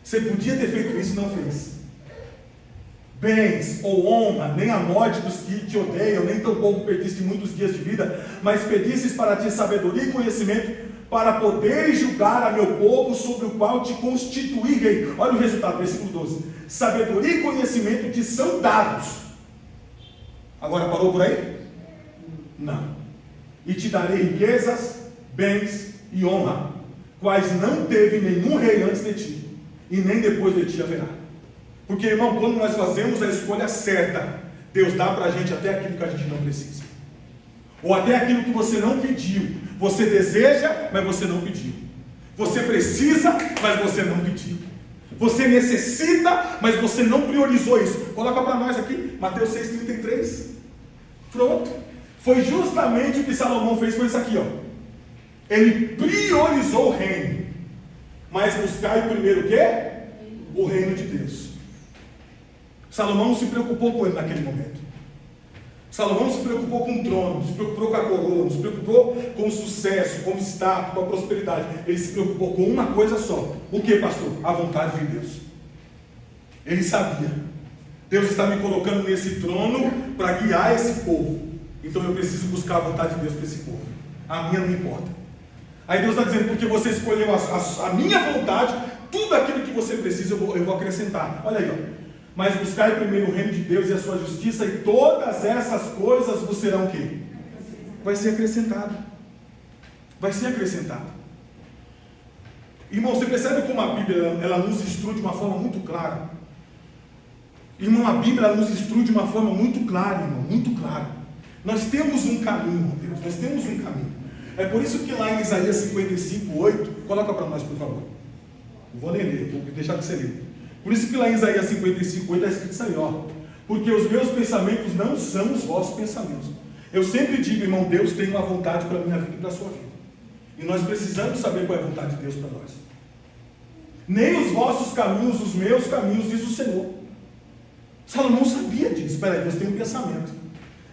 Speaker 1: Você podia ter feito isso e não fez. Bens ou honra, nem a morte dos que te odeiam, nem tampouco pediste muitos dias de vida, mas pedistes para ti sabedoria e conhecimento, para poderes julgar a meu povo, sobre o qual te constituí rei. Olha o resultado, versículo 12. Sabedoria e conhecimento te são dados. Agora parou por aí? Não. E te darei riquezas, bens e honra, quais não teve nenhum rei antes de ti, e nem depois de ti haverá. Porque, irmão, quando nós fazemos a escolha certa, Deus dá para a gente até aquilo que a gente não precisa, ou até aquilo que você não pediu. Você deseja, mas você não pediu. Você precisa, mas você não pediu. Você necessita, mas você não priorizou isso. Coloca para nós aqui, Mateus 6,33. Pronto. Foi justamente o que Salomão fez, foi isso aqui, ó. Ele priorizou o reino. Mas buscai primeiro o quê? O reino de Deus. Salomão não se preocupou com ele naquele momento. Salomão se preocupou com o trono, se preocupou com a coroa, se preocupou com o sucesso, com o status, com a prosperidade. Ele se preocupou com uma coisa só. O que, pastor? A vontade de Deus. Ele sabia: Deus está me colocando nesse trono para guiar esse povo. Então eu preciso buscar a vontade de Deus para esse povo. A minha não importa. Aí Deus está dizendo: porque você escolheu a minha vontade, tudo aquilo que você precisa eu vou acrescentar. Olha aí, ó. Mas buscai primeiro o reino de Deus e a sua justiça, e todas essas coisas vos serão o quê? Vai ser acrescentado. Vai ser acrescentado. Irmão, você percebe como a Bíblia ela nos instrui de uma forma muito clara? Irmão, a Bíblia ela nos instrui de uma forma muito clara, irmão, muito clara. Nós temos um caminho, Deus, nós temos um caminho. É por isso que lá em Isaías 55:8, coloca para nós, por favor. Não vou nem ler, vou deixar que você lê. Por isso que lá em Isaías 55:8 está escrito isso aí, ó. Porque os meus pensamentos não são os vossos pensamentos. Eu sempre digo, irmão, Deus tem uma vontade para a minha vida e para a sua vida. E nós precisamos saber qual é a vontade de Deus para nós. Nem os vossos caminhos, os meus caminhos, diz o Senhor. Salomão sabia disso. Espera aí, Deus tem um pensamento.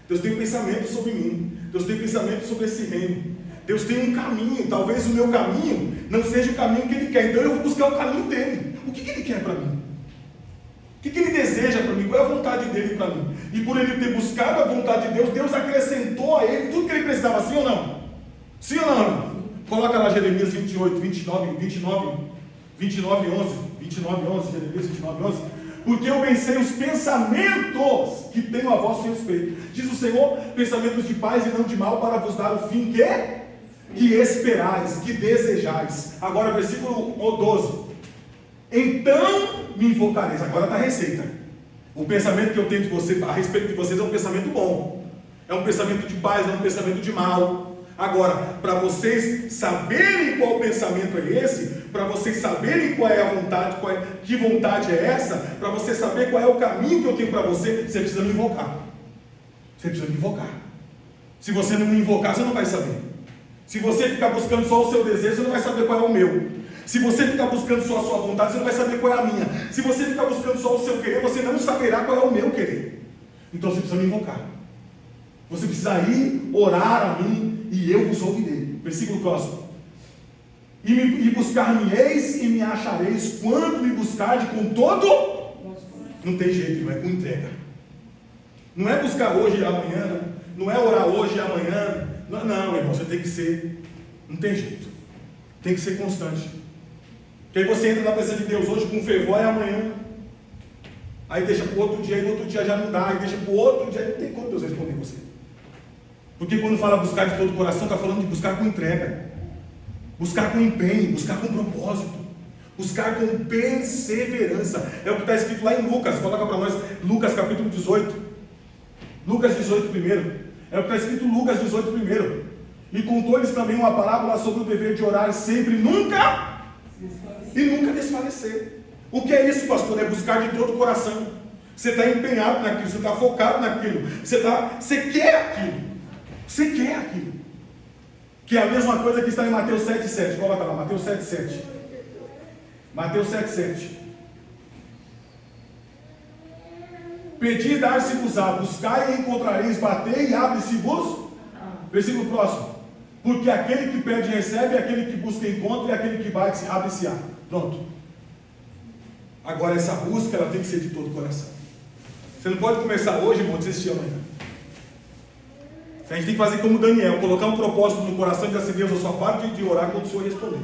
Speaker 1: Deus tem um pensamento sobre mim. Deus tem um pensamento sobre esse reino. Deus tem um caminho. Talvez o meu caminho não seja o caminho que Ele quer. Então eu vou buscar o caminho dele. O que Ele quer para mim? O que Ele deseja para mim? Qual é a vontade dele para mim? E por ele ter buscado a vontade de Deus, Deus acrescentou a ele tudo que ele precisava. Sim ou não? Sim ou não? Coloca lá Jeremias 28, 29, 11. Jeremias 29, 11. Porque eu pensei os pensamentos que tenho a vosso respeito. Diz o Senhor: pensamentos de paz e não de mal, para vos dar o fim que esperais, que desejais. Agora versículo 12. Então me invocareis. Agora está a receita. O pensamento que eu tenho de você, a respeito de vocês, é um pensamento bom. É um pensamento de paz, não é um pensamento de mal. Agora, para vocês saberem qual pensamento é esse, para vocês saberem qual é a vontade, que vontade é essa, para você saber qual é o caminho que eu tenho para você, você precisa me invocar. Você precisa me invocar. Se você não me invocar, você não vai saber. Se você ficar buscando só o seu desejo, você não vai saber qual é o meu. Se você ficar buscando só a sua vontade, você não vai saber qual é a minha. Se você ficar buscando só o seu querer, você não saberá qual é o meu querer. Então você precisa me invocar. Você precisa ir orar a mim e eu vos ouvirei. Versículo próximo. E buscar-me-eis e me achareis quando me buscardes com todo. Não tem jeito, irmão, é com entrega. Não é buscar hoje e amanhã. Não é orar hoje e amanhã. Não, irmão, você tem que ser. Não tem jeito. Tem que ser constante. Porque aí você entra na presença de Deus hoje com fervor, e amanhã. Aí deixa para o outro dia, e no outro dia já não dá. Aí deixa para o outro dia, não tem como Deus responder você. Porque quando fala buscar de todo o coração, está falando de buscar com entrega. Buscar com empenho, buscar com propósito. Buscar com perseverança. É o que está escrito lá em Lucas. Coloca para nós, Lucas capítulo 18. Lucas 18 primeiro. É o que está escrito em Lucas 18 primeiro. E contou-lhes também uma parábola sobre o dever de orar sempre, nunca e nunca desfalecer. O que é isso, pastor? É buscar de todo o coração. Você está empenhado naquilo, você está focado naquilo, você quer aquilo. Você quer aquilo. Que é a mesma coisa que está em Mateus 7,7. Coloca lá, Mateus 7,7. Mateus 7,7. Pedi e dar-se-vos-á, buscai e encontrareis, batei e abre-se-vos. Versículo próximo. Porque aquele que pede recebe, aquele que busca encontra, e aquele que bate abre-se-á. Pronto. Agora essa busca, ela tem que ser de todo o coração. Você não pode começar hoje, irmão, desistir amanhã. A gente tem que fazer como Daniel, colocar um propósito no coração e dizer assim: Deus, eu só paro de orar quando o Senhor responder.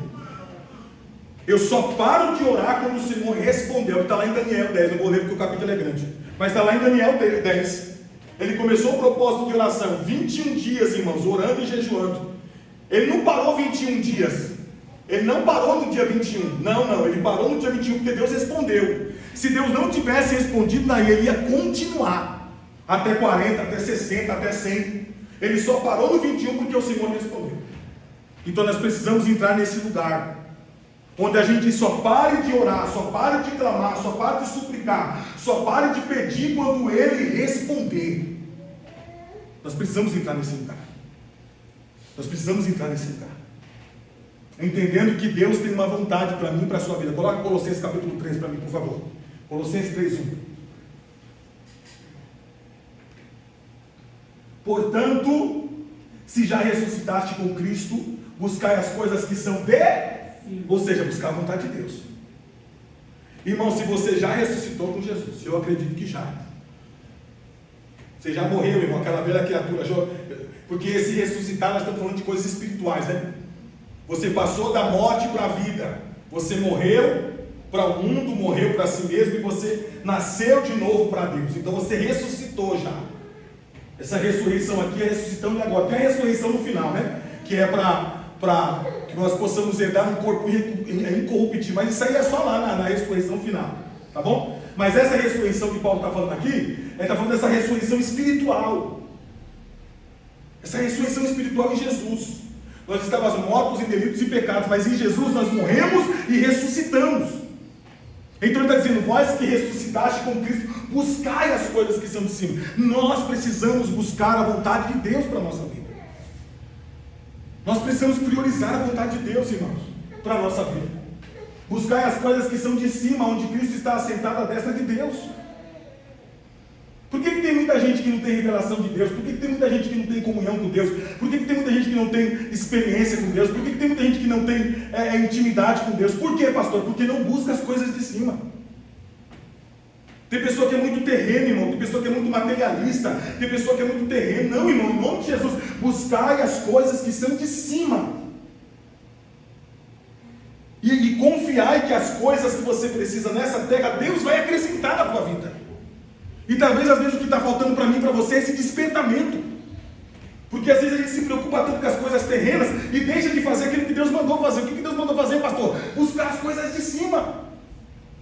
Speaker 1: Eu só paro de orar quando o Senhor respondeu. Está lá em Daniel 10, não vou ler porque o capítulo é grande, mas está lá em Daniel 10. Ele começou o propósito de oração, 21 dias, irmãos, orando e jejuando. Ele não parou 21 dias. Ele não parou no dia 21. Não, ele parou no dia 21 porque Deus respondeu. Se Deus não tivesse respondido, daí ele ia continuar até 40, até 60, até 100. Ele só parou no 21 porque o Senhor respondeu. Então nós precisamos entrar nesse lugar onde a gente só pare de orar, só pare de clamar, só pare de suplicar, só pare de pedir quando Ele responder. Nós precisamos entrar nesse lugar. Nós precisamos entrar nesse lugar, entendendo que Deus tem uma vontade para mim e para a sua vida. Coloca Colossenses capítulo 3 para mim, por favor. Colossenses 3:1. Portanto, se já ressuscitaste com Cristo, buscai as coisas que são ou seja, buscar a vontade de Deus. Irmão, se você já ressuscitou com Jesus, eu acredito que já. Você já morreu, irmão, aquela velha criatura. Porque esse ressuscitar, nós estamos falando de coisas espirituais, né? Você passou da morte para a vida. Você morreu para o mundo, morreu para si mesmo, e você nasceu de novo para Deus. Então você ressuscitou já. Essa ressurreição aqui é ressuscitando de agora. Tem a ressurreição no final, né? Que é para que nós possamos herdar um corpo incorruptível. Mas isso aí é só lá na ressurreição final. Tá bom? Mas essa ressurreição que Paulo está falando aqui, ele está falando dessa ressurreição espiritual. Essa ressurreição espiritual em Jesus. Nós estávamos mortos em delitos e pecados, mas em Jesus nós morremos e ressuscitamos. Então ele está dizendo: vós que ressuscitaste com Cristo, buscai as coisas que são de cima. Nós precisamos buscar a vontade de Deus para a nossa vida. Nós precisamos priorizar a vontade de Deus, irmãos, para a nossa vida. Buscai as coisas que são de cima, onde Cristo está assentado à destra de Deus. Por que tem muita gente que não tem revelação de Deus? Por que tem muita gente que não tem comunhão com Deus? Por que tem muita gente que não tem experiência com Deus? Por que tem muita gente que não tem intimidade com Deus? Por quê, pastor? Porque não busca as coisas de cima. Tem pessoa que é muito terreno, irmão. Tem pessoa que é muito materialista. Tem pessoa que é muito terreno. Não, irmão, em nome de Jesus, buscai as coisas que são de cima. E confiai que as coisas que você precisa nessa terra, Deus vai acrescentar na tua vida. E talvez, às vezes, o que está faltando para mim e para você é esse despertamento. Porque às vezes a gente se preocupa tanto com as coisas terrenas e deixa de fazer aquilo que Deus mandou fazer. O que Deus mandou fazer, pastor? Buscar as coisas de cima.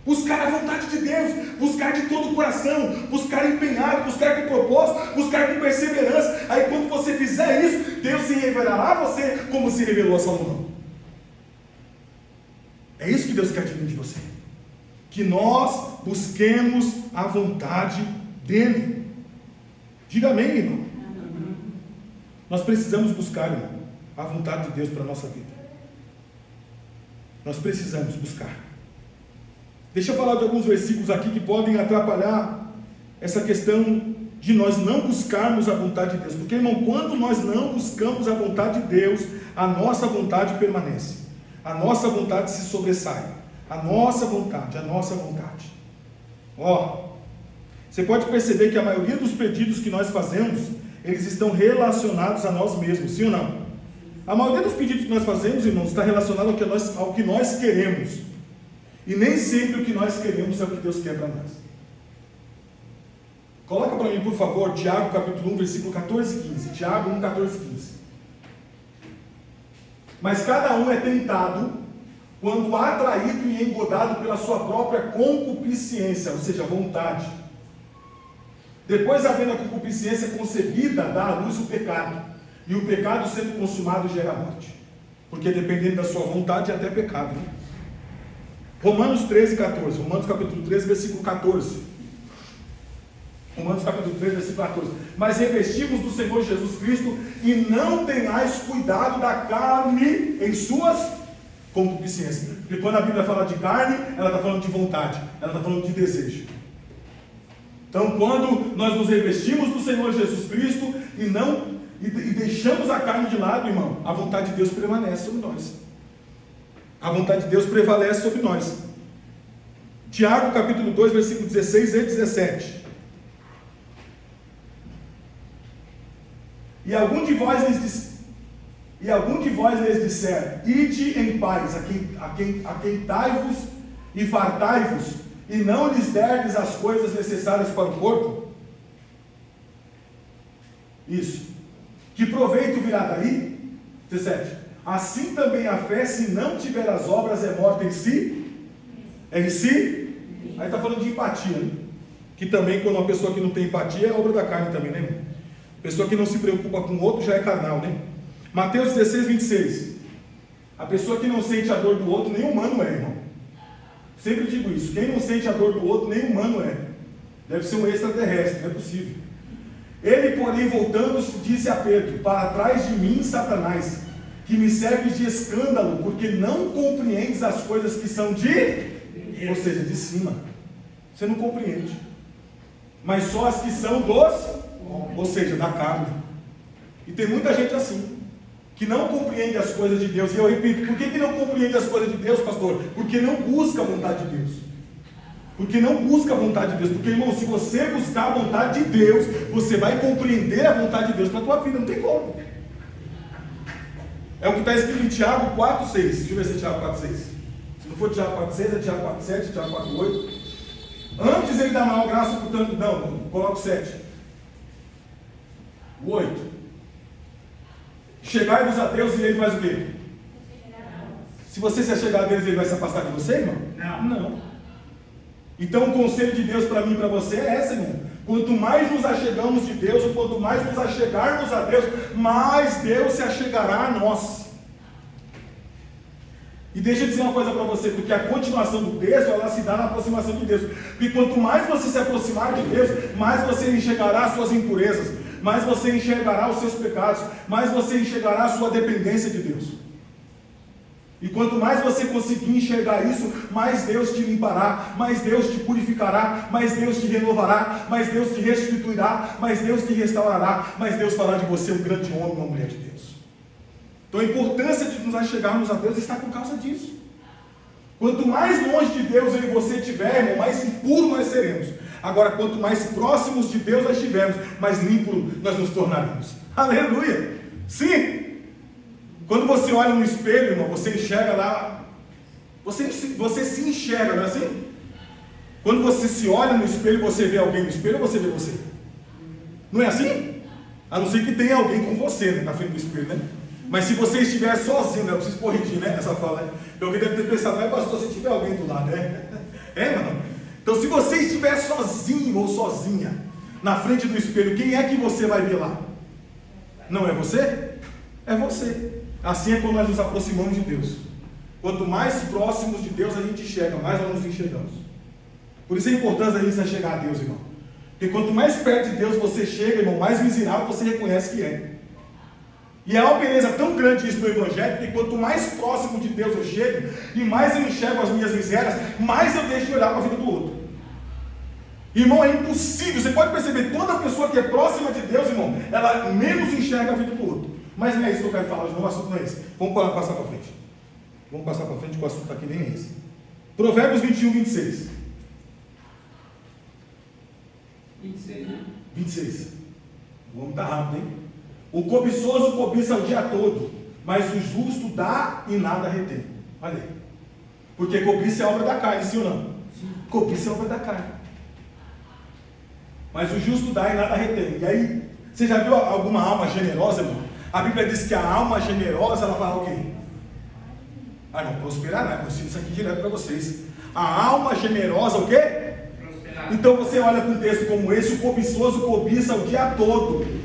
Speaker 1: Buscar a vontade de Deus. Buscar de todo o coração. Buscar empenhado. Buscar com propósito. Buscar com perseverança. Aí quando você fizer isso, Deus se revelará a você como se revelou a Salomão. É isso que Deus quer de mim, de você. Que nós busquemos a vontade dEle. Diga amém, irmão. Nós precisamos buscar, irmão, a vontade de Deus para a nossa vida. Nós precisamos buscar. Deixa eu falar de alguns versículos aqui que podem atrapalhar essa questão de nós não buscarmos a vontade de Deus. Porque, irmão, quando nós não buscamos a vontade de Deus, a nossa vontade permanece. A nossa vontade se sobressai. A nossa vontade. Você pode perceber que a maioria dos pedidos que nós fazemos, eles estão relacionados a nós mesmos, sim ou não? A maioria dos pedidos que nós fazemos, irmãos, está relacionado ao que nós queremos. E nem sempre o que nós queremos é o que Deus quer para nós. Coloca para mim, por favor, Tiago capítulo 1, versículo 14 e 15. Tiago 1, 14 e 15. Mas cada um é tentado quando atraído e engodado pela sua própria concupiscência, ou seja, vontade. Depois, havendo a concupiscência concebida, dá à luz o pecado. E o pecado, sendo consumado, gera morte. Porque dependendo da sua vontade, é até pecado. Né? Romanos 13, 14. Romanos capítulo 13, versículo 14. Romanos capítulo 13, versículo 14. mas revestivos do Senhor Jesus Cristo, e não tenhais cuidado da carne em suas concupiscências. Porque quando a Bíblia fala de carne, ela está falando de vontade, ela está falando de desejo. Então, quando nós nos revestimos do Senhor Jesus Cristo e deixamos a carne de lado, irmão, a vontade de Deus permanece sobre nós. A vontade de Deus prevalece sobre nós. Tiago capítulo 2, versículo 16 e 17. E algum de vós lhes disser: ide em paz, aquentai-vos e fartai-vos, e não lhes derdes as coisas necessárias para o corpo. Isso. Que proveito virá daí? 17. Assim também a fé, se não tiver as obras, é morta em si. É em si? Aí está falando de empatia, né? Que também, quando uma pessoa que não tem empatia, é obra da carne também, né, irmão? Pessoa que não se preocupa com o outro já é carnal, né? Mateus 16, 26. A pessoa que não sente a dor do outro, nem humano é, irmão. Sempre digo isso. Quem não sente a dor do outro, nem humano é. Deve ser um extraterrestre, não é possível. Ele, porém, voltando-se, disse a Pedro: para trás de mim, Satanás, que me serves de escândalo, porque não compreendes as coisas que são ou seja, de cima. Você não compreende. Mas só as que são ou seja, da carne. E tem muita gente assim, que não compreende as coisas de Deus. E eu repito, por que não compreende as coisas de Deus, pastor? Porque não busca a vontade de Deus. Porque não busca a vontade de Deus. Porque, irmão, se você buscar a vontade de Deus, você vai compreender a vontade de Deus para a tua vida. Não tem como. É o que está escrito em Tiago 4,6. Deixa eu ver se é Tiago 4,6. Se não for Tiago 4,6, é Tiago 4,7, Tiago 4,8. Antes ele dá maior graça, portanto, não, coloca o 7. O 8. Chegai-vos a Deus e ele faz o quê? Se você se achegar a Deus, ele vai se afastar de você, irmão? Não. Então o conselho de Deus para mim e para você é esse, irmão. Quanto mais nos achegamos de Deus, ou quanto mais nos achegarmos a Deus, mais Deus se achegará a nós. E deixa eu dizer uma coisa para você, porque a continuação do texto, ela se dá na aproximação de Deus. Porque quanto mais você se aproximar de Deus, mais você enxergará as suas impurezas, mais você enxergará os seus pecados, mais você enxergará a sua dependência de Deus. E quanto mais você conseguir enxergar isso, mais Deus te limpará, mais Deus te purificará, mais Deus te renovará, mais Deus te restituirá, mais Deus te restaurará, mais Deus fará de você um grande homem, uma mulher de Deus. Então a importância de nos achegarmos a Deus está por causa disso. Quanto mais longe de Deus eu e você estiver, irmão, mais impuro nós seremos. Agora, quanto mais próximos de Deus nós estivermos, mais limpo nós nos tornaremos. Aleluia! Sim! Quando você olha no espelho, irmão, você enxerga lá, você se enxerga, não é assim? Quando você se olha no espelho, você vê alguém no espelho ou você vê você? Não é assim? A não ser que tenha alguém com você, né, na frente do espelho, né? Mas se você estiver sozinho, né, eu preciso corrigir, né, essa fala, né? Alguém deve ter pensado, mas pastor, se tiver alguém do lado, né? É, mano? Então se você estiver sozinho ou sozinha, na frente do espelho, quem é que você vai ver lá? Não é você? É você. Assim é quando nós nos aproximamos de Deus. Quanto mais próximos de Deus a gente chega, mais nós nos enxergamos. Por isso é importante a gente se chegar a Deus, irmão. Porque quanto mais perto de Deus você chega, irmão, mais miserável você reconhece que é. E é uma beleza tão grande isso no Evangelho, que quanto mais próximo de Deus eu chego, e mais eu enxergo as minhas misérias, mais eu deixo de olhar para a vida do outro. Irmão, é impossível. Você pode perceber, toda pessoa que é próxima de Deus, irmão, ela menos enxerga a vida do outro. Mas não é isso que eu quero falar hoje, não, o assunto não é esse. Vamos passar para frente. Vamos passar para frente, que o assunto está aqui nem é esse. Provérbios 21, 26.
Speaker 2: 26, né?
Speaker 1: 26. Vamos estar rápido, hein? O cobiçoso cobiça o dia todo, mas o justo dá e nada retém. Olha aí. Porque cobiça é obra da carne, sim ou não? Sim. Cobiça é obra da carne. Mas o justo dá e nada retém. E aí, você já viu alguma alma generosa, irmão? A Bíblia diz que a alma generosa, ela vai o quê? Não, prosperará. Eu ensino isso aqui direto para vocês. A alma generosa, o quê? Prosperará. Então você olha para um texto como esse, o cobiçoso cobiça o dia todo.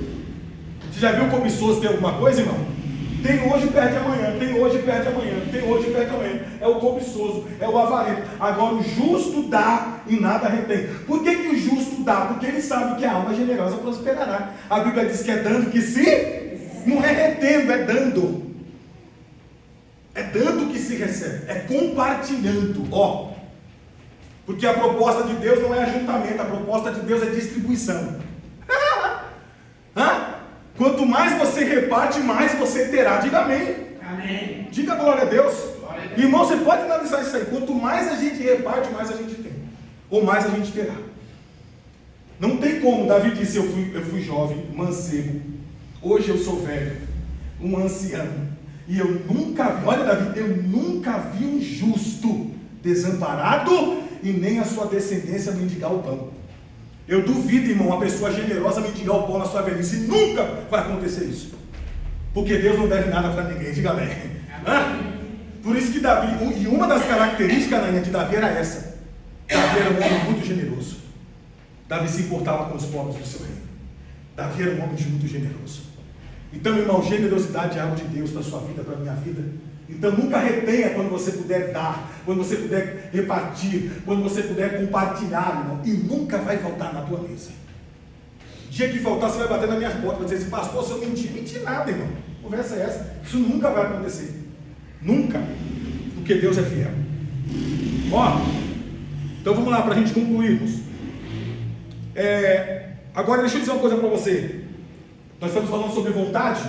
Speaker 1: Você já viu o cobiçoso ter alguma coisa, irmão? Tem hoje, perde amanhã, tem hoje, perde amanhã, tem hoje, perde amanhã. É o cobiçoso, é o avarento. Agora o justo dá e nada retém. Por que o justo dá? Porque ele sabe que a alma generosa prosperará. A Bíblia diz que é dando que se... Não é retendo, é dando. É dando que se recebe, é compartilhando. Ó, porque a proposta de Deus não é ajuntamento, a proposta de Deus é distribuição. Quanto mais você reparte, mais você terá. Diga amém.
Speaker 2: Amém.
Speaker 1: Diga glória a Deus. Irmão, você pode analisar isso aí. Quanto mais a gente reparte, mais a gente tem. Ou mais a gente terá. Não tem como. Davi disse, eu fui jovem, mancebo. Hoje eu sou velho, um ancião. E eu nunca vi, olha Davi, eu nunca vi um justo desamparado e nem a sua descendência mendigar o pão. Eu duvido, irmão, uma pessoa generosa mendigar o pão na sua velhice. Nunca vai acontecer isso. Porque Deus não deve nada para ninguém, diga amém. Por isso que Davi, e uma das características, Ananinha, de Davi era essa. Davi era um homem muito generoso. Davi se importava com os pobres do seu reino. Davi era um homem muito generoso. Então, irmão, generosidade é algo de Deus para a sua vida, para a minha vida. Então nunca retenha quando você puder dar, quando você puder repartir, quando você puder compartilhar, irmão, e nunca vai faltar na tua mesa. Dia que faltar, você vai bater na minha porta, vai dizer assim, pastor, se eu mentir, mentir nada, irmão. Conversa é essa. Isso nunca vai acontecer. Nunca. Porque Deus é fiel. Ó, então vamos lá para a gente concluirmos. Agora deixa eu dizer uma coisa para você. Nós estamos falando sobre vontade.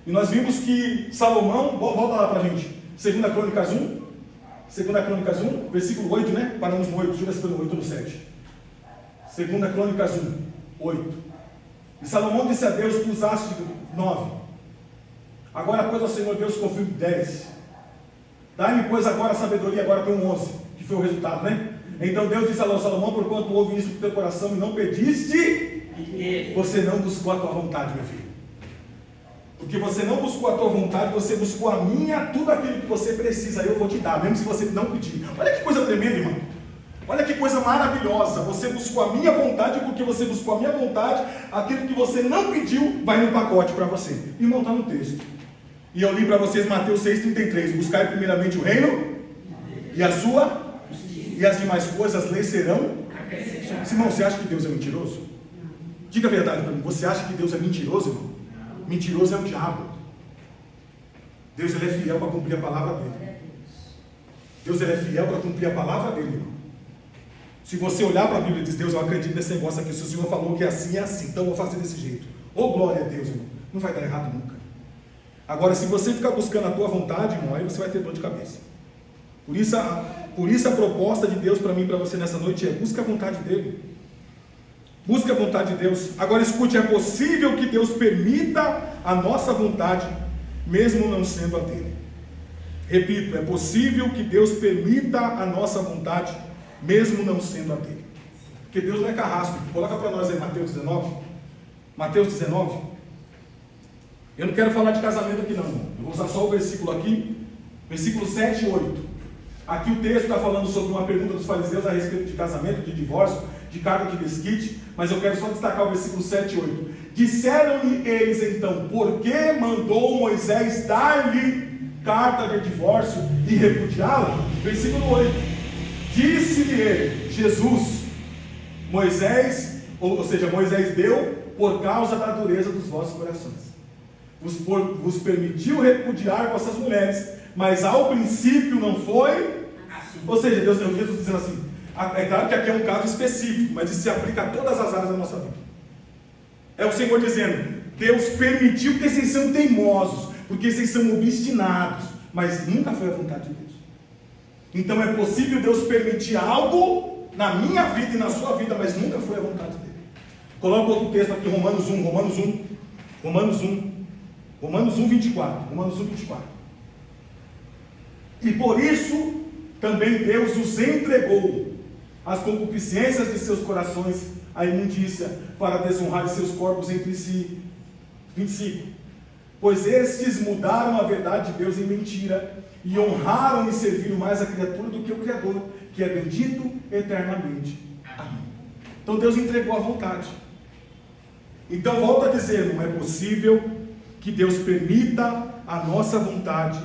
Speaker 1: E nós vimos que Salomão, volta lá para a gente, 2 Crônicas 1, versículo 8, né? Paramos no 8, deixa eu ver se foi no 8 ou no 7. 2 Crônicas 1, 8. E Salomão disse a Deus, tu usaste 9. Agora, pois, ao Senhor Deus, confio 10. Dai-me, pois, agora a sabedoria, agora tem um 11, que foi o resultado, né? Então Deus disse a Salomão, porquanto houve isso no teu coração e não pediste, você não buscou a tua vontade, meu filho. Porque você não buscou a tua vontade, você buscou a minha, tudo aquilo que você precisa, eu vou te dar, mesmo se você não pedir. Olha que coisa tremenda, irmão. Olha que coisa maravilhosa. Você buscou a minha vontade, porque você buscou a minha vontade, aquilo que você não pediu, vai no pacote para você. Irmão, está no texto. E eu li para vocês Mateus 6,33. Buscai primeiramente o reino e a sua, e as demais coisas lhes serão. Irmão, você acha que Deus é mentiroso? Diga a verdade para mim. Você acha que Deus é mentiroso, irmão? Mentiroso é o diabo. Deus, ele é fiel para cumprir a palavra dele. Deus, ele é fiel para cumprir a palavra dele, irmão. Se você olhar para a Bíblia e dizer, Deus, eu acredito nesse negócio aqui, se o Senhor falou que é assim, então eu vou fazer desse jeito. Oh, glória a Deus, irmão. Não vai dar errado nunca. Agora, se você ficar buscando a tua vontade, irmão, aí você vai ter dor de cabeça. Por isso a proposta de Deus para mim e para você nessa noite é, busca a vontade dele. Busque a vontade de Deus. Agora escute, é possível que Deus permita a nossa vontade, mesmo não sendo a dele. Repito, é possível que Deus permita a nossa vontade, mesmo não sendo a dele. Porque Deus não é carrasco. Coloca para nós aí Mateus 19. Mateus 19. Eu não quero falar de casamento aqui não. Eu vou usar só o versículo aqui. Versículo 7 e 8. Aqui o texto está falando sobre uma pergunta dos fariseus a respeito de casamento, de divórcio, de carga de desquite, mas eu quero só destacar o versículo 7 e 8. Disseram-lhe eles então, por que mandou Moisés dar-lhe carta de divórcio e repudiá-la? Versículo 8. Disse-lhe ele, Jesus, Moisés deu por causa da dureza dos vossos corações. Vos permitiu repudiar vossas mulheres, mas ao princípio não foi. Ou seja, Deus dizendo assim, é claro que aqui é um caso específico, mas isso se aplica a todas as áreas da nossa vida. É o Senhor dizendo, Deus permitiu porque vocês são teimosos, porque vocês são obstinados, mas nunca foi a vontade de Deus. Então é possível Deus permitir algo na minha vida e na sua vida, mas nunca foi a vontade dele. Coloca outro texto aqui, Romanos 1, 24. E por isso também Deus os entregou às concupiscências de seus corações, à imundícia, para desonrar seus corpos entre si. 25. Pois estes mudaram a verdade de Deus em mentira, e honraram e serviram mais a criatura do que o Criador, que é bendito eternamente. Amém. Então Deus entregou a vontade. Então volto a dizer, não é possível que que Deus permita a nossa vontade,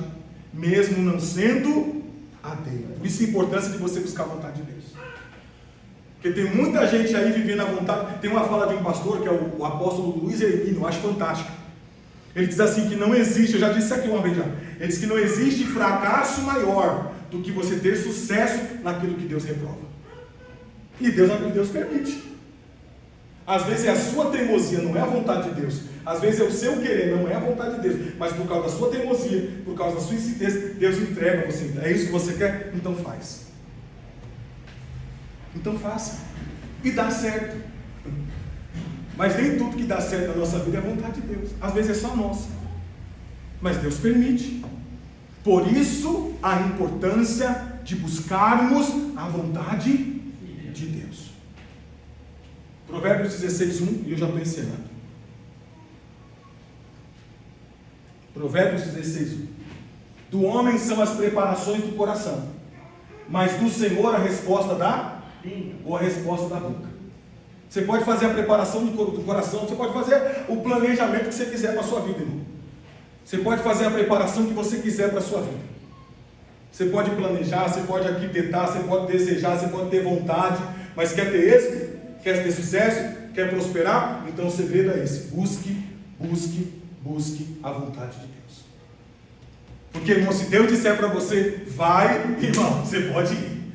Speaker 1: mesmo não sendo a dele. Por isso a importância de você buscar a vontade de Deus. Porque tem muita gente aí vivendo a vontade. Tem uma fala de um pastor, que é o apóstolo Luiz Hermínio, eu acho fantástico. Ele diz assim que não existe, eu já disse isso aqui uma vez já, ele diz que não existe fracasso maior do que você ter sucesso naquilo que Deus reprova. E Deus permite. Às vezes é a sua teimosia, não é a vontade de Deus. Às vezes é o seu querer, não é a vontade de Deus. Mas por causa da sua teimosia, por causa da sua insistência, Deus entrega a você. É isso que você quer? Então faz. Então faça. E dá certo. Mas nem tudo que dá certo na nossa vida é a vontade de Deus. Às vezes é só nossa. Mas Deus permite. Por isso a importância de buscarmos a vontade de Deus. Provérbios 16:1, e eu já estou encerrando. Provérbios 16:1. Do homem são as preparações do coração, mas do Senhor a resposta da ou a resposta da boca. Você pode fazer a preparação do coração, você pode fazer o planejamento que você quiser para a sua vida, irmão. Você pode fazer a preparação que você quiser para a sua vida. Você pode planejar, você pode arquitetar, você pode desejar, você pode ter vontade, mas quer ter êxito? Quer ter sucesso? Quer prosperar? Então o segredo é esse: busque a vontade de Deus. Porque, irmão, se Deus disser para você, vai, irmão, você pode ir.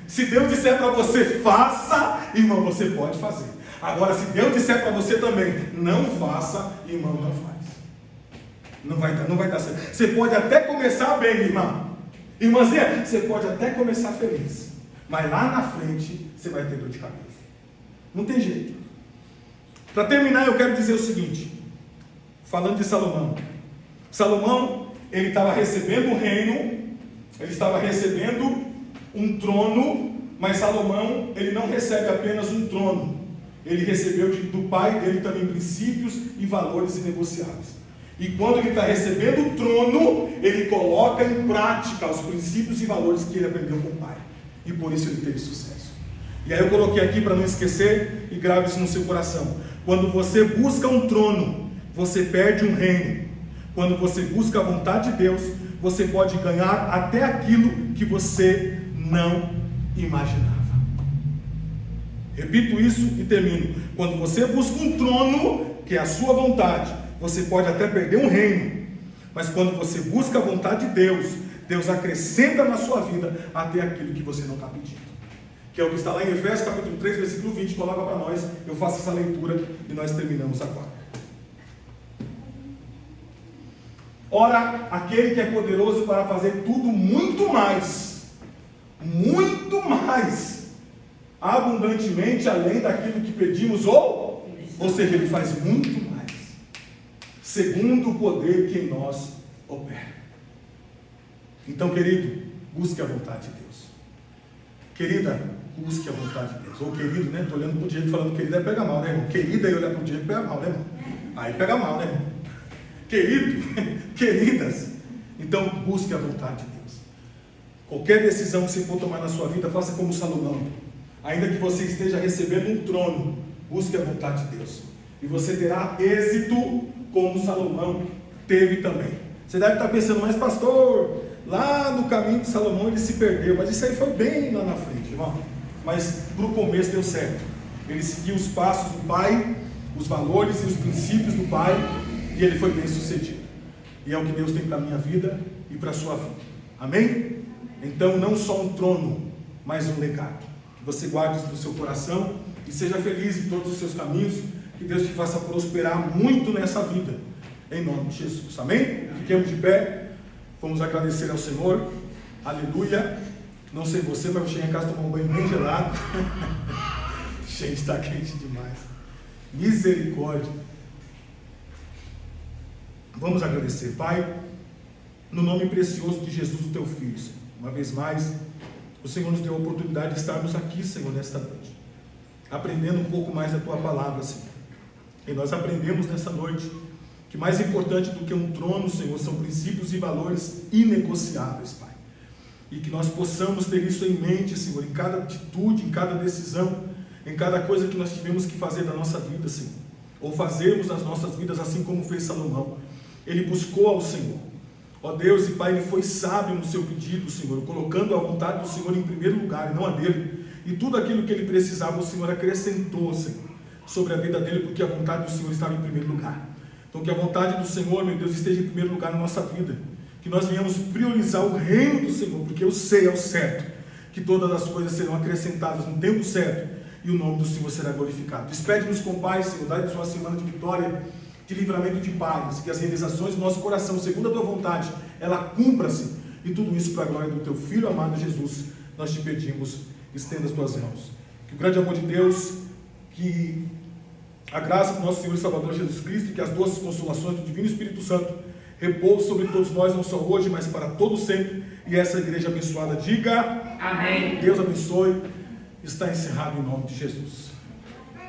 Speaker 1: Se Deus disser para você, faça, irmão, você pode fazer. Agora, se Deus disser para você também, não faça, irmão, não faz. Não vai dar certo. Você pode até começar bem, irmão. Irmãzinha, você pode até começar feliz. Mas lá na frente, você vai ter dor de cabeça. Não tem jeito. Para terminar, eu quero dizer o seguinte. Falando de Salomão. Salomão, ele estava recebendo um reino. Ele estava recebendo um trono. Mas Salomão, ele não recebe apenas um trono. Ele recebeu do pai dele também princípios e valores inegociáveis. E quando ele está recebendo o trono, ele coloca em prática os princípios e valores que ele aprendeu com o pai. E por isso ele teve sucesso. E aí eu coloquei aqui para não esquecer, e grave isso no seu coração. Quando você busca um trono, você perde um reino. Quando você busca a vontade de Deus, você pode ganhar até aquilo que você não imaginava. Repito isso e termino. Quando você busca um trono, que é a sua vontade, você pode até perder um reino. Mas quando você busca a vontade de Deus, Deus acrescenta na sua vida até aquilo que você não está pedindo. Que é o que está lá em Efésios capítulo 3, versículo 20, coloca para nós, eu faço essa leitura e nós terminamos agora. Ora, aquele que é poderoso para fazer tudo muito mais, abundantemente além daquilo que pedimos, ou seja, ele faz muito mais, segundo o poder que em nós opera. Então, querido, busque a vontade de Deus. Querida, busque a vontade de Deus. Ou querido, né? Estou olhando para o Diego falando querida, pega mal, né, irmão? Querida, e olhar para o Diego, pega mal, né, irmão? Aí pega mal, né, irmão? Querido, queridas, então busque a vontade de Deus. Qualquer decisão que você for tomar na sua vida, faça como Salomão. Ainda que você esteja recebendo um trono, busque a vontade de Deus. E você terá êxito como Salomão teve também. Você deve estar pensando, mas pastor, lá no caminho de Salomão ele se perdeu. Mas isso aí foi bem lá na frente, irmão. Mas para o começo deu certo. Ele seguiu os passos do pai, os valores e os princípios do pai, e ele foi bem sucedido. E é o que Deus tem para a minha vida e para a sua vida. Amém? Então não só um trono, mas um legado. Que você guarde isso no seu coração e seja feliz em todos os seus caminhos. Que Deus te faça prosperar muito nessa vida. Em nome de Jesus. Amém? Fiquemos de pé. Vamos agradecer ao Senhor. Aleluia. Não sei você, mas eu cheguei em casa tomar um banho bem gelado. Gente, está quente demais. Misericórdia. Vamos agradecer, Pai, no nome precioso de Jesus, o Teu Filho, Senhor. Uma vez mais, o Senhor nos deu a oportunidade de estarmos aqui, Senhor, nesta noite, aprendendo um pouco mais da Tua palavra, Senhor. E nós aprendemos nessa noite que mais importante do que um trono, Senhor, são princípios e valores inegociáveis, Pai. E que nós possamos ter isso em mente, Senhor, em cada atitude, em cada decisão, em cada coisa que nós tivemos que fazer da nossa vida, Senhor. ou fazermos nas nossas vidas assim como fez Salomão. Ele buscou ao Senhor. Ó Deus e Pai, ele foi sábio no seu pedido, Senhor, colocando a vontade do Senhor em primeiro lugar, e não a dele. E tudo aquilo que ele precisava, o Senhor acrescentou, Senhor, sobre a vida dele, porque a vontade do Senhor estava em primeiro lugar. Então que a vontade do Senhor, meu Deus, esteja em primeiro lugar na nossa vida. Que nós venhamos priorizar o reino do Senhor, porque eu sei ao certo que todas as coisas serão acrescentadas no tempo certo, e o nome do Senhor será glorificado. Despede-nos com paz, Senhor, dá-nos uma semana de vitória, de livramento de paz, que as realizações do nosso coração, segundo a tua vontade, ela cumpra-se, e tudo isso para a glória do teu Filho amado Jesus, nós te pedimos, estenda as tuas mãos. Que o grande amor de Deus, que a graça do nosso Senhor e Salvador Jesus Cristo, e que as doces consolações do Divino Espírito Santo repousem sobre todos nós, não só hoje, mas para todo sempre, e essa igreja abençoada diga amém. Deus abençoe. Está encerrado em nome de Jesus.